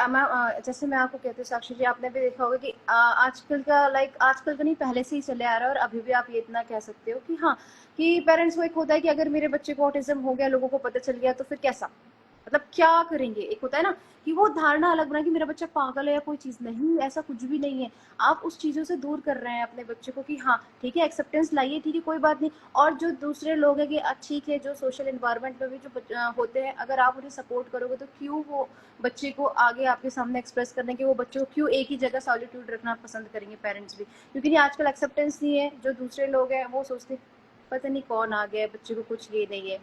जैसे मैं आपको कहती हूँ साक्षी जी, आपने भी देखा होगा कि आजकल का आजकल का नहीं, पहले से ही चले आ रहा है और अभी भी आप ये इतना कह सकते हो कि हाँ, कि पेरेंट्स को एक होता है कि अगर मेरे बच्चे को ऑटिज्म हो गया, लोगों को पता चल गया, तो फिर कैसा, मतलब क्या करेंगे। एक होता है ना कि वो धारणा अलग बना कि मेरा बच्चा पागल है या कोई चीज, नहीं, ऐसा कुछ भी नहीं है। आप उस चीजों से दूर कर रहे हैं अपने बच्चे को कि हाँ ठीक है, एक्सेप्टेंस लाइए, ठीक है, कोई बात नहीं। और जो दूसरे लोग हैं कि ठीक है, जो सोशल एनवायरनमेंट में भी जो होते हैं, अगर आप उन्हें सपोर्ट करोगे तो क्यों वो बच्चे को आगे आपके सामने एक्सप्रेस करने के, वो बच्चों को क्यों एक ही जगह सॉलिट्यूड रखना पसंद करेंगे पेरेंट्स भी, क्योंकि नहीं, आजकल एक्सेप्टेंस नहीं है। जो दूसरे लोग हैं वो सोचते पता नहीं कौन आ गया है, बच्चे को कुछ ये नहीं है।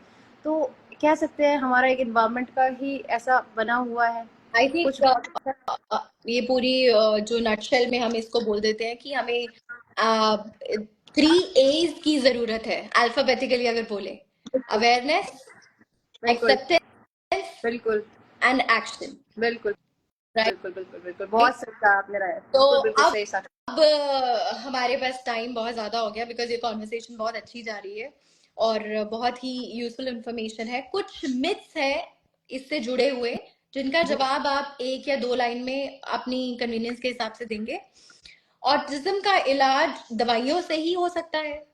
तो कह सकते हैं हमारा एक एनवायरनमेंट का ही ऐसा बना हुआ है। आई कुछ थिंक बहुत अच्छा। ये पूरी जो नटशेल में हम इसको बोल देते हैं कि हमें 3 A's की जरूरत है अल्फाबेटिकली अगर बोले: बिल्कुल अवेयरनेस, बिल्कुल एक्सेप्टेंस बिल्कुल एंड एक्शन। बिल्कुल राइट। बिल्कुल बिल्कुल बिल्कुल, बहुत सही कहा आपने, राय तो बिल्कुल बिल्कुल अब सही साथ। हमारे पास टाइम बहुत ज्यादा हो गया, बिकॉज ये कॉन्वर्सेशन बहुत अच्छी जा रही है और बहुत ही यूजफुल इंफॉर्मेशन है। कुछ मिथ्स है इससे जुड़े हुए जिनका जवाब आप 1 या 2 लाइन में अपनी कन्वीनियंस के हिसाब से देंगे। ऑटिज्म का इलाज दवाइयों से ही हो सकता है?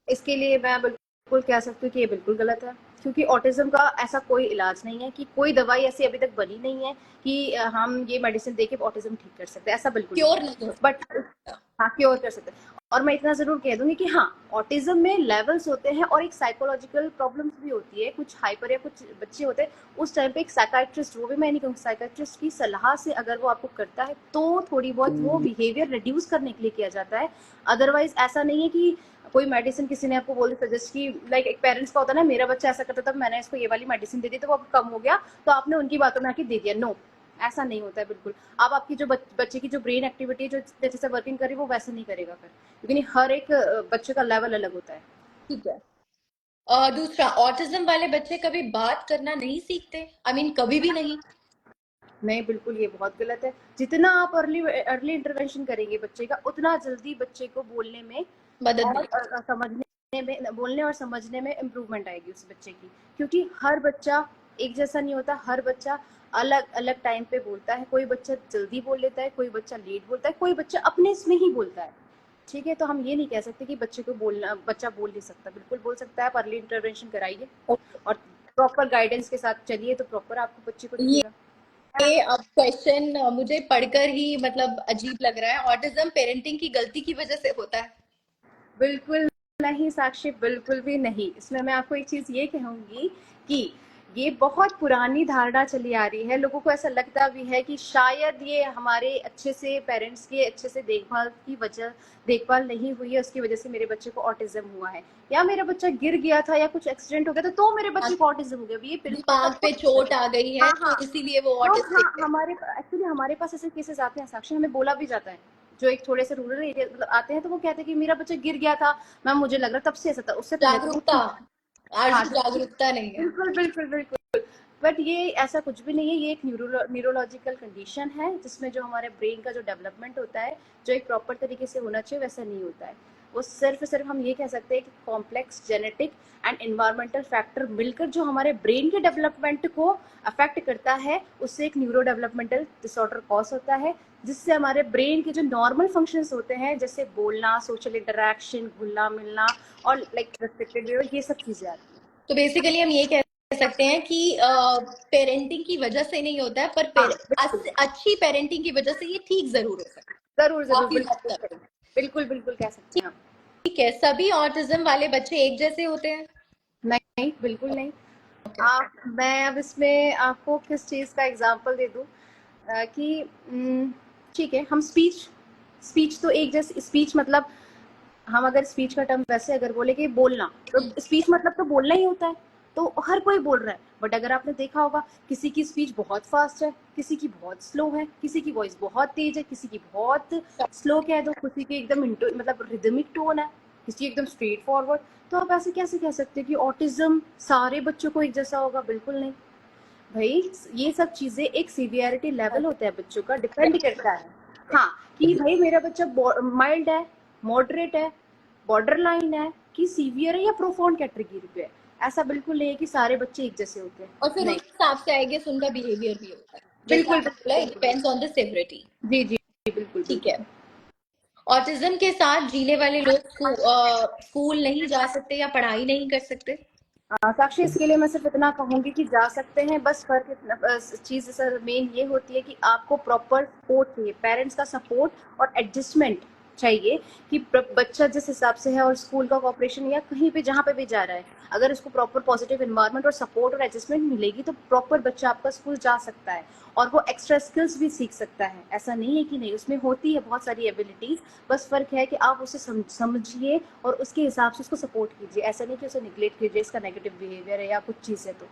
इसके लिए मैं बिल्कुल कह सकती हूँ कि ये बिल्कुल गलत है, क्योंकि ऑटिज्म का ऐसा कोई इलाज नहीं है, कि कोई दवाई ऐसी अभी तक बनी नहीं है कि हम ये मेडिसिन दे के ऑटिज्म ठीक कर सकते हैं, ऐसा बिल्कुल नहीं क्योर है। नहीं हो बट सकता। हाँ, क्योर कर सकते हैं। और मैं इतना जरूर कह दूंगी कि हाँ, ऑटिज्म में लेवल्स होते हैं और एक साइकोलॉजिकल प्रॉब्लम्स भी होती है। कुछ हाइपर या कुछ बच्चे होते हैं, उस टाइम पे एक साइकाट्रिस्ट, वो भी मैं नहीं कहूँगी, साइकाट्रिस्ट की सलाह से अगर वो आपको करता है तो थोड़ी बहुत वो बिहेवियर रिड्यूस करने के लिए किया जाता है। अदरवाइज ऐसा नहीं है कि कोई मेडिसिन किसी ने आपको बोल सजेस्ट की, एक पेरेंट्स का होता है ना, मेरा बच्चा ऐसा करता था, मैंने इसको ये वाली मेडिसिन दे दी तो वो अब कम हो गया, तो आपने उनकी बातों में आके दे दिया। नो, ऐसा नहीं होता है बिल्कुल। आप आपकी जो बच्चे की जो ब्रेन एक्टिविटी जो जैसे से वर्किंग करे, वो वैसे नहीं करेगा फिर, क्योंकि हर एक बच्चे का लेवल अलग होता है। ठीक है। दूसरा, ऑटिज्म वाले बच्चे कभी बात करना नहीं सीखते, आई मीन कभी भी नहीं? नहीं, बिल्कुल ये बहुत गलत है। जितना आप अर्ली अर्ली इंटरवेंशन करेंगे बच्चे का, उतना जल्दी बच्चे को बोलने में मदद और मिलेगी। समझने में, बोलने और समझने में इम्प्रूवमेंट आएगी उस बच्चे की। क्योंकि हर बच्चा एक जैसा नहीं होता, हर बच्चा अलग अलग टाइम पे बोलता है। कोई बच्चा जल्दी बोल लेता है, कोई बच्चा लेट बोलता है, कोई बच्चा अपने इसमें ही बोलता है। ठीक है, तो हम ये नहीं कह सकते कि बच्चे को बोलना, बच्चा बोल नहीं सकता, बिल्कुल बोल सकता है। आप अर्ली इंटरवेंशन कराइए और प्रॉपर गाइडेंस के साथ चलिए, तो प्रॉपर आपको बच्चे को ये दिखेगा। अब क्वेश्चन मुझे पढ़कर ही मतलब अजीब लग रहा है। ऑटिज्म पेरेंटिंग की गलती की वजह से होता है? बिल्कुल नहीं साक्षी, बिल्कुल भी नहीं। इसमें मैं आपको एक चीज ये कहूंगी कि ये बहुत पुरानी धारणा चली आ रही है। लोगों को ऐसा लगता भी है कि शायद ये हमारे अच्छे से पेरेंट्स की अच्छे से देखभाल नहीं हुई है, उसकी वजह से मेरे बच्चे को ऑटिज्म हुआ है, या मेरा बच्चा गिर गया था या कुछ एक्सीडेंट हो गया तो मेरे बच्चे को ऑटिज्म हो गया। ये बिल्कुल दिमाग पे चोट आ गई है हाँ तो हाँ। इसीलिए वो लोग, हाँ, ऑटिस्टिक है? हमारे एक्चुअली हमारे पास ऐसे केसेस आते हैं साक्षी, हमें बोला भी जाता है। जो एक थोड़े से रूरल एरिया मतलब आते हैं, तो वो कहते हैं कि मेरा बच्चा गिर गया था मैम, मुझे लग रहा तब से ऐसा था, उससे पहले तो वो जागरूकता, ठीक। आज हाँ, भी जागरूकता नहीं है। बिल्कुल बिल्कुल बिल्कुल। बट ये ऐसा कुछ भी नहीं है, ये एक न्यूरोलॉजिकल कंडीशन है, जिसमें जो हमारे ब्रेन का जो डेवलपमेंट होता है, जो एक प्रॉपर तरीके से होना चाहिए, वैसा नहीं होता है। वो सिर्फ हम ये कह सकते हैं कि complex genetic and environmental factor मिलकर जो हमारे ब्रेन के डेवलपमेंट को अफेक्ट करता है, उससे एक न्यूरो डेवलपमेंटल डिसऑर्डर कॉज होता है, जिससे हमारे ब्रेन के जो नॉर्मल फंक्शंस होते हैं, जैसे बोलना, सोशल इंटरेक्शन, घुलना मिलना और रेस्पेक्टेड, ये सब चीजें आती हैं। तो बेसिकली हम ये कह सकते हैं कि पेरेंटिंग की वजह से नहीं होता है, पर हाँ बिल्कुल, अच्छी पेरेंटिंग की वजह से ये ठीक जरूर हो सकता जरूर है जरूर, काफी हद बिल्कुल तक। करेंगे, बिल्कुल बिल्कुल कह सकते हैं आप। ठीक है, सभी ऑटिज्म वाले बच्चे एक जैसे होते हैं? नहीं, बिल्कुल नहीं। ओके। आप मैं अब इसमें आपको किस चीज़ का एग्जांपल दे दूं, कि ठीक है, हम स्पीच स्पीच तो एक जैसे स्पीच मतलब, हम अगर स्पीच का टर्म वैसे अगर बोले कि बोलना, तो स्पीच मतलब तो बोलना ही होता है। तो हर कोई बोल रहा है। बट अगर आपने देखा होगा, किसी की स्पीच बहुत फास्ट है, किसी की बहुत स्लो है, किसी की वॉइस बहुत तेज है, किसी की बहुत स्लो कह दो, किसी की एकदम मतलब रिदमिक टोन है, किसी की एकदम स्ट्रेट फॉरवर्ड। तो आप ऐसे कैसे कह सकते हैं कि ऑटिज्म सारे बच्चों को एक जैसा होगा? बिल्कुल नहीं भाई। ये सब चीजें एक सीवियरिटी लेवल होता है बच्चों का, डिपेंड करता है। हाँ, कि भाई मेरा बच्चा माइल्ड है, मॉडरेट है, बॉर्डर लाइन है, कि सीवियर है या प्रोफाउंड कैटेगरी पे है। ऐसा बिल्कुल नहीं है कि सारे बच्चे एक जैसे होते हैं, और फिर उस नहीं। हिसाब से आई गेस उनका बिहेवियर भी होता है, जैसे बिल्कुल आपने बिल्कुल बोला इट बिल्कुल। Depends on the severity. जी जी जी, बिल्कुल ठीक है। बिल्कुल। ऑटिज्म के साथ जीने वाले लोग स्कूल नहीं जा सकते या पढ़ाई नहीं कर सकते? साक्षी, इसके लिए मैं सिर्फ इतना कहूंगी कि जा सकते हैं, बस फर्क चीज सर मेन ये होती है कि आपको प्रॉपर सपोर्ट चाहिए, पेरेंट्स का सपोर्ट और एडजस्टमेंट चाहिए, कि बच्चा जिस हिसाब से है और स्कूल का कॉपरेशन या कहीं पे जहाँ पे भी जा रहा है, अगर उसको प्रॉपर पॉजिटिव इन्वायरमेंट और सपोर्ट और एडजस्टमेंट मिलेगी तो प्रॉपर बच्चा आपका स्कूल जा सकता है, और वो एक्स्ट्रा स्किल्स भी सीख सकता है। ऐसा नहीं है कि नहीं, उसमें होती है बहुत सारी एबिलिटीज, बस फर्क है कि आप उसे समझिए और उसके हिसाब से उसको सपोर्ट कीजिए। ऐसा नहीं कि उसे निग्लेक्ट कीजिए, इसका नेगेटिव बिहेवियर है या कुछ चीज़ है तो।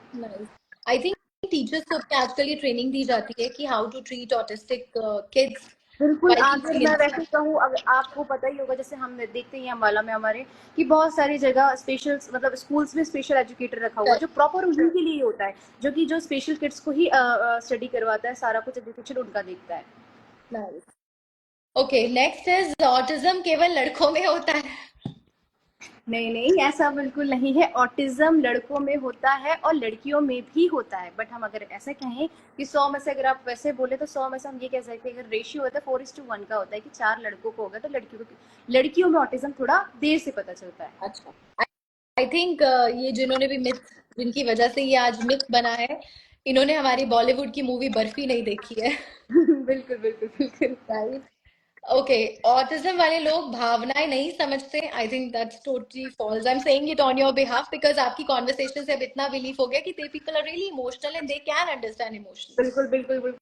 आई थिंक टीचर्स को भी आजकल ये ट्रेनिंग दी जाती है कि how to treat autistic kids बिल्कुल, व्हाइल अगर मैं टीचिंग। वैसे कहूँ, अगर आपको पता ही होगा, जैसे हम देखते ही हैं अम्बाला में हमारे, कि बहुत सारी जगह स्पेशल मतलब स्कूल्स में स्पेशल एजुकेटर रखा हुआ है जो प्रॉपर उन्हीं के लिए होता है, जो कि जो स्पेशल किड्स को ही स्टडी करवाता है, सारा कुछ एजुकेशन उनका देखता है। ओके, नेक्स्ट इज ऑटिज्म केवल लड़कों में होता है? नहीं नहीं, ऐसा बिल्कुल नहीं है। ऑटिज्म लड़कों में होता है और लड़कियों में भी होता है, बट हम अगर ऐसा कहें कि 100 में से, अगर आप वैसे बोले तो 100 में से हम ये कह सकते हैं, अगर रेशियो होता है 4:1 का होता है, कि 4 लड़कों को होगा तो लड़कियों में ऑटिज्म थोड़ा देर से पता चलता है। अच्छा, आई थिंक ये जिन्होंने भी मिथ, जिनकी वजह से ये आज मिथ बना है, इन्होंने हमारी बॉलीवुड की मूवी बर्फी नहीं देखी है। बिल्कुल बिल्कुल बिल्कुल। राइट। ओके, ऑटिज्म वाले लोग भावनाएं नहीं समझते, I think that's totally false. I am saying it on your behalf because आपकी कॉन्वर्सेशन से अब इतना बिलीव हो गया कि they people are really emotional and they can understand emotions. बिल्कुल बिल्कुल बिल्कुल।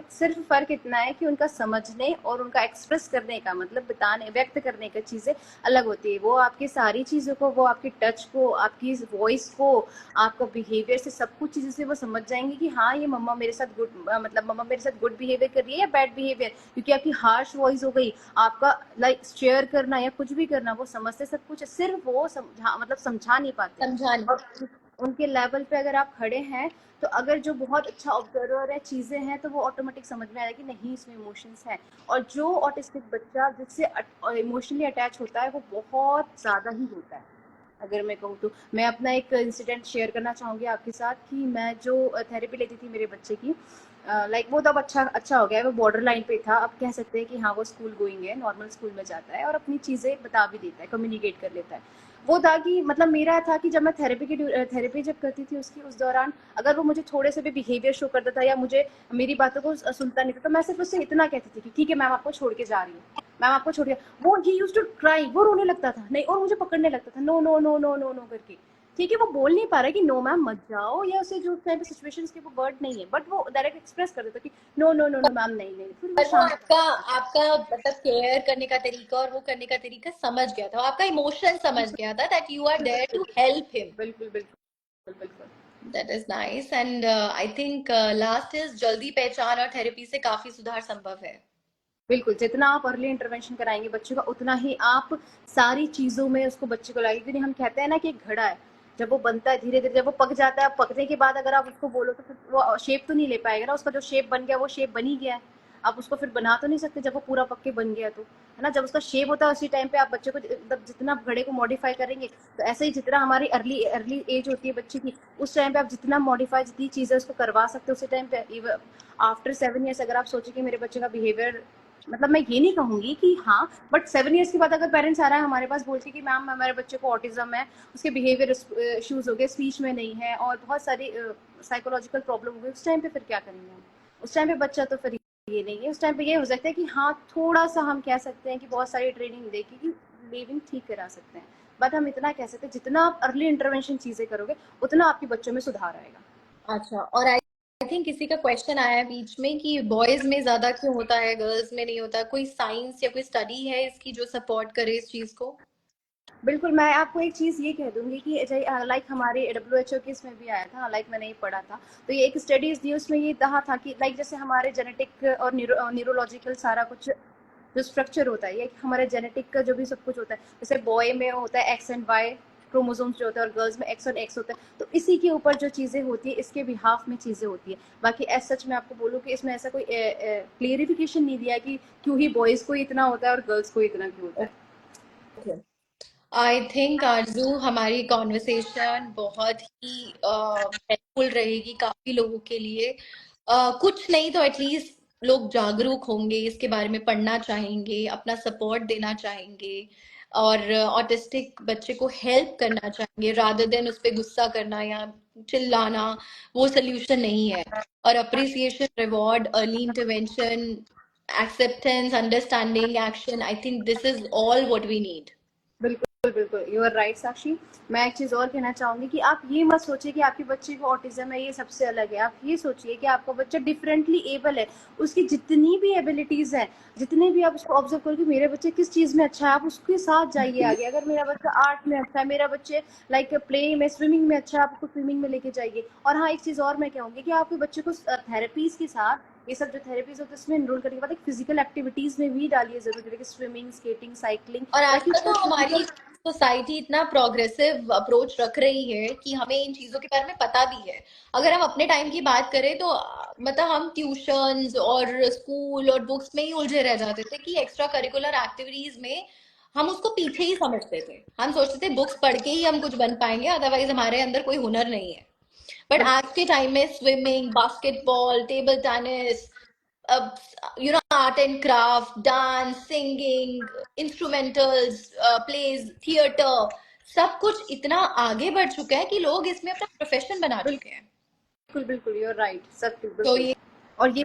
सिर्फ फर्क इतना है कि उनका समझने और उनका एक्सप्रेस करने का मतलब बताने व्यक्त करने का चीजें अलग होती है। वो आपकी सारी चीजों को, वो आपकी टच को, आपकी वॉइस को, आपका बिहेवियर से, सब कुछ चीजें से वो समझ जाएंगे कि हाँ ये मम्मा मेरे साथ गुड, मतलब मम्मा मेरे साथ गुड बिहेवियर कर रही है या बैड बिहेवियर, क्योंकि आपकी हार्श वॉइस हो गई, आपका लाइक शेयर करना या कुछ भी करना, वो समझते सब कुछ है, सिर्फ वो मतलब समझा नहीं पाते। समझा नहीं। और उनके लेवल पे अगर आप खड़े हैं, तो अगर जो बहुत अच्छा ऑब्जर्वर है, चीजें हैं, तो वो ऑटोमेटिक समझ में आएगा कि नहीं इसमें इमोशंस हैं। और जो ऑटिस्टिक बच्चा जिससे इमोशनली अटैच होता है, वो बहुत ज्यादा ही होता है। अगर मैं कहूँ तो मैं अपना एक इंसिडेंट शेयर करना चाहूंगी आपके साथ, कि मैं जो थेरेपी लेती थी मेरे बच्चे की, लाइक वो तब अच्छा अच्छा हो गया है, वो बॉर्डर लाइन पे था, अब कह सकते हैं कि हाँ वो स्कूल गोइंग है, नॉर्मल स्कूल में जाता है और अपनी चीजें बता भी देता है, कम्युनिकेट कर लेता है। वो था कि मतलब मेरा था कि जब मैं थेरेपी जब करती थी उसकी, उस दौरान अगर वो मुझे थोड़े से भी बिहेवियर शो करता था या मुझे मेरी बातों को सुनता नहीं था, तो मैं सिर्फ उससे इतना कहती थी कि ठीक है मैम आपको छोड़ के जा रही हूँ, मैम आपको छोड़ के, वो ही यूज्ड टू क्राई, वो रोने लगता था, नहीं, और मुझे पकड़ने लगता था, no no no no no no करके। ठीक है, वो बोल नहीं पा रहा है कि नो मैम मत जाओ, या उसे जो टाइप सिचुएशंस के वो वर्ड नहीं है, बट वो डायरेक्ट एक्सप्रेस कर देता कि no no no no ma'am, नहीं नहीं, फिर वो पर वो शांत आपका आपका मतलब केयर करने का तरीका और वो करने का तरीका समझ गया था, आपका इमोशन समझ गया था that you are there to help him. बिल्कुल बिल्कुल बिल्कुल। That is nice and I think last is जल्दी पहचान और थेरेपी से काफी सुधार संभव है। बिल्कुल, जितना आप अर्ली इंटरवेंशन कराएंगे बच्चे का, उतना ही आप सारी चीजों में उसको बच्चे को लाएंगे। क्योंकि हम कहते हैं ना कि एक घड़ा है, जब वो बनता है धीरे धीरे, जब वो पक जाता है, पकने के बाद अगर आप उसको बोलो तो फिर वो शेप तो नहीं ले पाएगा ना, उसका जो शेप बन गया वो शेप बन ही गया है, आप उसको फिर बना तो नहीं सकते जब वो पूरा पक के बन गया तो, है ना। जब उसका शेप होता है उसी टाइम पे आप बच्चे को जितना घड़े को मॉडिफाई करेंगे, तो ऐसे ही जितना हमारी अर्ली अर्ली एज होती है बच्चे की, उस टाइम पे आप जितना मॉडिफाई, जितनी चीजें उसको करवा सकते हो उसी टाइम पे। आफ्टर 7 ईयर्स अगर आप सोचे कि मेरे बच्चे का बिहेवियर, मतलब मैं ये नहीं कहूंगी कि हाँ, बट 7 ईयर्स के बाद अगर पेरेंट्स आ रहा है हमारे पास बोल के कि मैम हमारे बच्चे को ऑटिज्म है, उसके बिहेवियर इश्यूज हो गए, स्पीच में नहीं है और बहुत सारी साइकोलॉजिकल प्रॉब्लम हो गई, उस टाइम पे फिर क्या करेंगे हम? उस टाइम पे बच्चा तो फिर ये नहीं है, उस टाइम पे ये हो सकता है कि हाँ थोड़ा सा हम कह सकते हैं कि बहुत सारी ट्रेनिंग देके कि लिविंग ठीक करा सकते हैं, बट हम इतना कह सकते हैं जितना आप अर्ली इंटरवेंशन चीजें करोगे, उतना आपके बच्चों में सुधार आएगा। अच्छा, और आई थिंक किसी का क्वेश्चन आया है बीच में कि बॉयज में ज्यादा क्यों होता है गर्ल्स में नहीं होता, कोई साइंस या कोई स्टडी है इसकी जो सपोर्ट करे इस चीज को? बिल्कुल, मैं आपको एक चीज़ ये कह दूँगी कि लाइक हमारे डब्ल्यूएचओ के इसमें भी आया था, लाइक मैंने ये पढ़ा था। तो ये एक स्टडीज़ थी, उसमें ये कहा था कि लाइक जैसे हमारे जेनेटिक और न्यूरोलॉजिकल सारा कुछ जो स्ट्रक्चर होता है, ये हमारे जेनेटिक का जो भी सब कुछ होता है, जैसे बॉय में होता है एक्स एंड वाई क्रोमोसोम्स जो होता है और गर्ल्स में एक्स और एक्स होता है, तो इसी के ऊपर जो चीज़ें होती है, इसके बिहाफ में चीज़ें होती है। बाकी एज सच मैं आपको बोलूँ कि इसमें ऐसा कोई क्लियरिफिकेशन नहीं दिया कि क्यों ही बॉयज़ को इतना होता है और गर्ल्स को इतना क्यों होता है। आई थिंक आरजू हमारी कॉन्वर्सेशन बहुत ही हेल्पफुल रहेगी काफी लोगों के लिए। कुछ नहीं तो एटलीस्ट लोग जागरूक होंगे, इसके बारे में पढ़ना चाहेंगे, अपना सपोर्ट देना चाहेंगे और ऑटिस्टिक बच्चे को हेल्प करना चाहेंगे रादर देन उस पर गुस्सा करना या चिल्लाना। वो सोल्यूशन नहीं है। और appreciation, reward, early intervention, acceptance, understanding, action, I think this is all what we need. बिल्कुल, बिल्कुल, यू आर राइट साक्षी। मैं एक चीज़ और कहना चाहूँगी कि आप ये मत सोचिए कि आपके बच्चे को ऑटिज़्म है, ये सबसे अलग है। आप ये सोचिए कि आपका बच्चा डिफरेंटली एबल है। उसकी जितनी भी एबिलिटीज़ हैं, जितने भी आप उसको ऑब्ज़र्व करो कि मेरे बच्चे किस चीज़ में अच्छा है, आप उसके साथ जाइए आगे। अगर मेरा बच्चा आर्ट में अच्छा है, मेरा बच्चे लाइक प्ले में, स्विमिंग में अच्छा है, आप उसको स्विमिंग में लेके जाइए। और हाँ, एक चीज़ और मैं कहूँगी कि आपके बच्चे को थेरेपीज़ के साथ ये सब जो थेरेपीज़ होती है, उसमें एनरोल करने के बाद एक फिज़िकल एक्टिविटीज़ में भी डालिए ज़रूर, जैसे कि स्विमिंग, स्केटिंग, साइक्लिंग, और ताकि आजकल उसका तो हमारी फिज़िकल सोसाइटी इतना प्रोग्रेसिव अप्रोच रख रही है कि हमें इन चीजों के बारे में पता भी है। अगर हम अपने टाइम की बात करें तो मतलब हम ट्यूशंस और स्कूल और बुक्स में ही उलझे रह जाते थे कि एक्स्ट्रा करिकुलर एक्टिविटीज में हम उसको पीछे ही समझते थे। हम सोचते थे बुक्स पढ़ के ही हम कुछ बन पाएंगे, अदरवाइज हमारे अंदर कोई हुनर नहीं है। बट आज के टाइम में swimming, basketball, table tennis, art and craft, dance, singing, instrumentals, plays, theatre, सब कुछ इतना आगे बढ़ चुका है कि लोग इसमें अपना प्रोफेशन बना चुके हैं। बिल्कुल, बिल्कुल, यू आर राइट, सब चीज़ तो बिल्कुल। और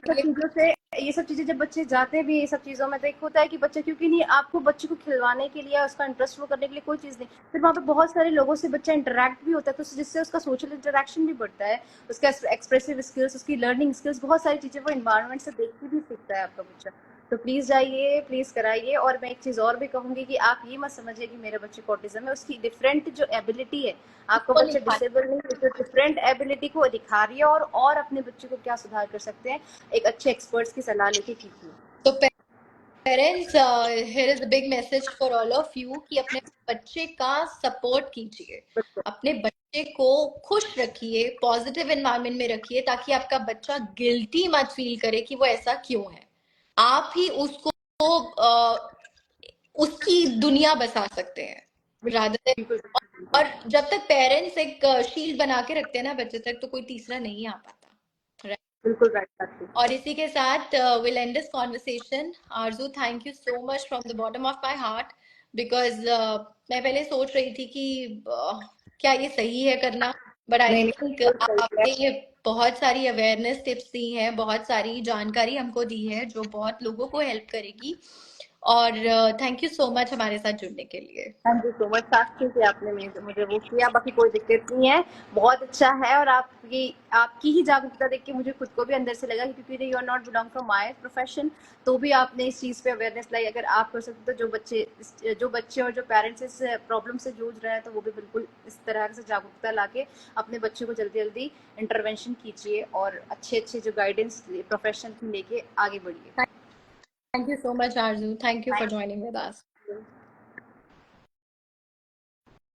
ये सब चीज़ें जब बच्चे जाते भी हैं ये सब चीज़ों में, तो एक होता है कि बच्चा, क्योंकि नहीं आपको बच्चे को खिलवाने के लिए या उसका इंटरेस्ट वो करने के लिए कोई चीज़ नहीं, फिर वहाँ पे बहुत सारे लोगों से बच्चा इंटरैक्ट भी होता है, तो जिससे उसका सोशल इंटरैक्शन भी बढ़ता है, उसका एक्सप्रेसिव स्किल्स, उसकी लर्निंग स्किल्स, बहुत सारी चीज़ें वो एनवायरनमेंट से देख के भी सीखता है आपका बच्चा। तो प्लीज़ जाइए, प्लीज़ कराइए। और मैं एक चीज़ और भी कहूँगी कि आप ये मत समझिए कि मेरे बच्चे को ऑटिज़म है, उसकी डिफरेंट जो एबिलिटी है, आपका उसको बच्चा निखार। डिसेबल नहीं है, तो डिफरेंट एबिलिटी को दिखा रही है, और अपने बच्चे को क्या सुधार कर सकते हैं, एक अच्छे एक्सपर्ट्स की सलाह लेके कीजिए। तो parents, here is a big message for all of you कि अपने बच्चे का सपोर्ट कीजिए, बिल्कुल, अपने बच्चे को खुश रखिए, पॉजिटिव एनवायरनमेंट में रखिए, ताकि आपका बच्चा गिल्टी मत फील करे कि वो ऐसा क्यों है। आप ही उसको उसकी दुनिया बसा सकते हैं रादर देन। बिल्कुल, और जब तक पेरेंट्स एक शील्ड बना के रखते हैं ना बच्चे तक, तो कोई तीसरा नहीं आ पाता। बिल्कुल राइट साक्षी। और इसी के साथ will and this conversation. Aarzoo, thank you so much from the bottom of my heart, because मैं पहले सोच रही थी कि क्या ये सही है करना, बट आई नहीं, नहीं, थिंक बिल्कुल सही है। आपने ये बहुत सारी अवेयरनेस टिप्स दी हैं, बहुत सारी जानकारी हमको दी है जो बहुत लोगों को हेल्प करेगी। और थैंक यू सो मच हमारे साथ जुड़ने के लिए। थैंक यू सो मच साक्षी कि आपने मुझे वो किया। बाकी कोई दिक्कत नहीं है, बहुत अच्छा है। और आपकी ही जागरूकता देख के मुझे खुद को भी अंदर से लगा कि क्योंकि you are not belong from my profession, तो भी आपने इस चीज़ पे अवेयरनेस लाई। अगर आप कर सकते तो जो बच्चे और जो पेरेंट्स इस प्रॉब्लम से जूझ रहे हैं, तो वो भी बिल्कुल इस तरह से जागरूकता लाके अपने बच्चे को जल्दी जल्दी इंटरवेंशन कीजिए और अच्छे अच्छे जो गाइडेंस प्रोफेशन लेके आगे बढ़िए। Thank you so much Aarzoo, thank you for joining with us.